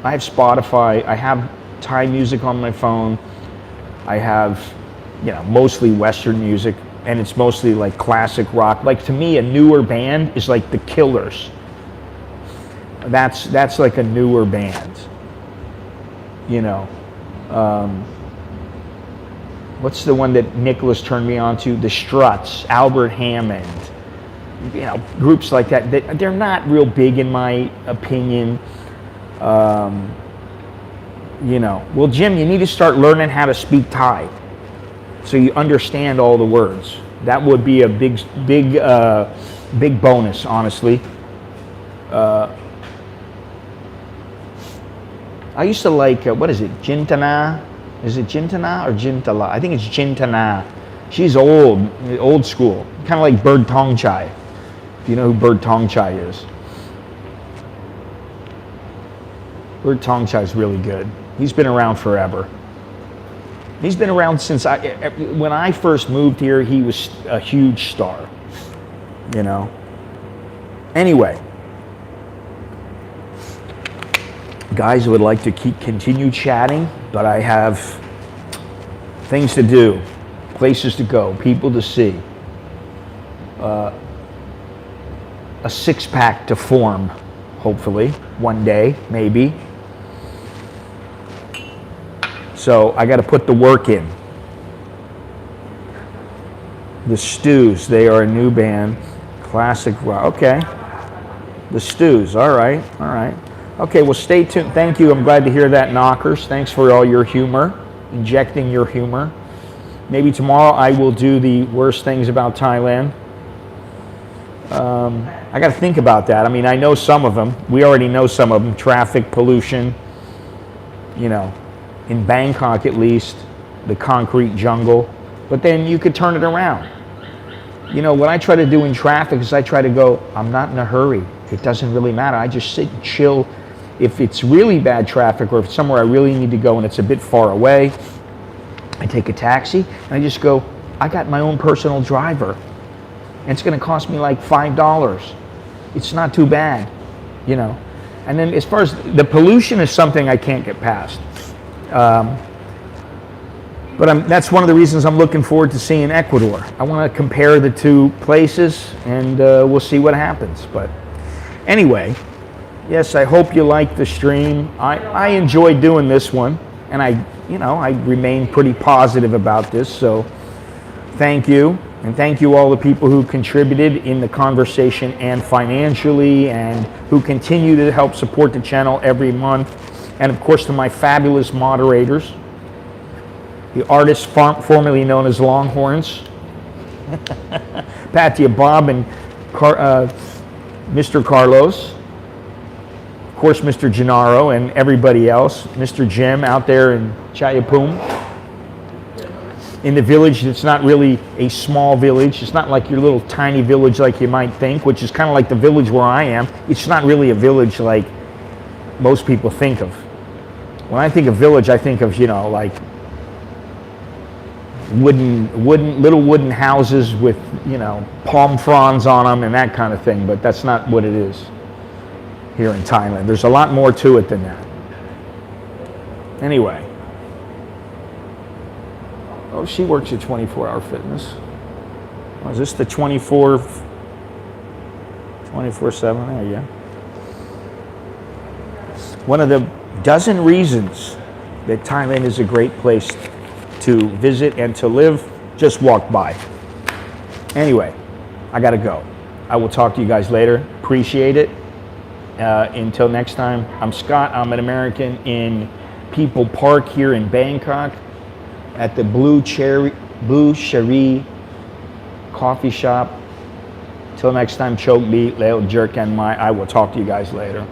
have Spotify. I have Thai music on my phone. I have, you know, mostly Western music and it's mostly like classic rock. Like to me, a newer band is like the Killers. That's like a newer band. You know, what's the one that Nicholas turned me on to? The Struts, Albert Hammond. You know, groups like that. They're not real big in my opinion. You know, well, Jim, you need to start learning how to speak Thai, so you understand all the words. That would be a big bonus, honestly. I used to like, what is it, Jintana? Is it Jintana or Jintala? I think it's Jintana. She's old school, kind of like Bird Tong Chai. If you know who Bird Tong Chai is. Bird Tong Chai is really good. He's been around forever. He's been around since when I first moved here, he was a huge star, you know. Anyway, guys, I would like to continue chatting, but I have things to do, places to go, people to see, a six-pack to form, hopefully, one day, maybe. So I got to put the work in. The Stews, they are a new band. Classic rock. Okay. The Stews. All right. All right. Okay, well, stay tuned. Thank you. I'm glad to hear that, Knockers. Thanks for all your humor, injecting your humor. Maybe tomorrow I will do the worst things about Thailand. I got to think about that. I mean, I know some of them. We already know some of them. Traffic, pollution, you know. In Bangkok, at least, the concrete jungle. But then you could turn it around. You know, what I try to do in traffic is I try to go, I'm not in a hurry. It doesn't really matter. I just sit and chill. If it's really bad traffic or if it's somewhere I really need to go and it's a bit far away, I take a taxi and I just go, I got my own personal driver. And it's going to cost me like $5. It's not too bad, you know. And then as far as the pollution is something I can't get past. But that's one of the reasons I'm looking forward to seeing Ecuador. I want to compare the two places, and we'll see what happens. But anyway, yes, I hope you like the stream. I enjoyed doing this one, and I remain pretty positive about this. So thank you, and thank you all the people who contributed in the conversation and financially, and who continue to help support the channel every month. And of course, to my fabulous moderators, the artists formerly known as Longhorns, Patia Bob and Mr. Carlos, of course, Mr. Gennaro and everybody else, Mr. Jim out there in Chayapum. In the village, it's not really a small village. It's not like your little tiny village like you might think, which is kind of like the village where I am. It's not really a village like most people think of. When I think of village, I think of, you know, like little wooden houses with, you know, palm fronds on them and that kind of thing, but that's not what it is here in Thailand. There's a lot more to it than that. Anyway. Oh, she works at 24 Hour Fitness. Oh, is this the 24/7? There you go. One of the dozen reasons that Thailand is a great place to visit and to live, just walk by. Anyway, I gotta go. I will talk to you guys later. Appreciate it. Until next time, I'm Scott. I'm an American in People Park here in Bangkok at the Blue Cherry coffee shop. Till next time, choke beat, Leo Jerk and I will talk to you guys later.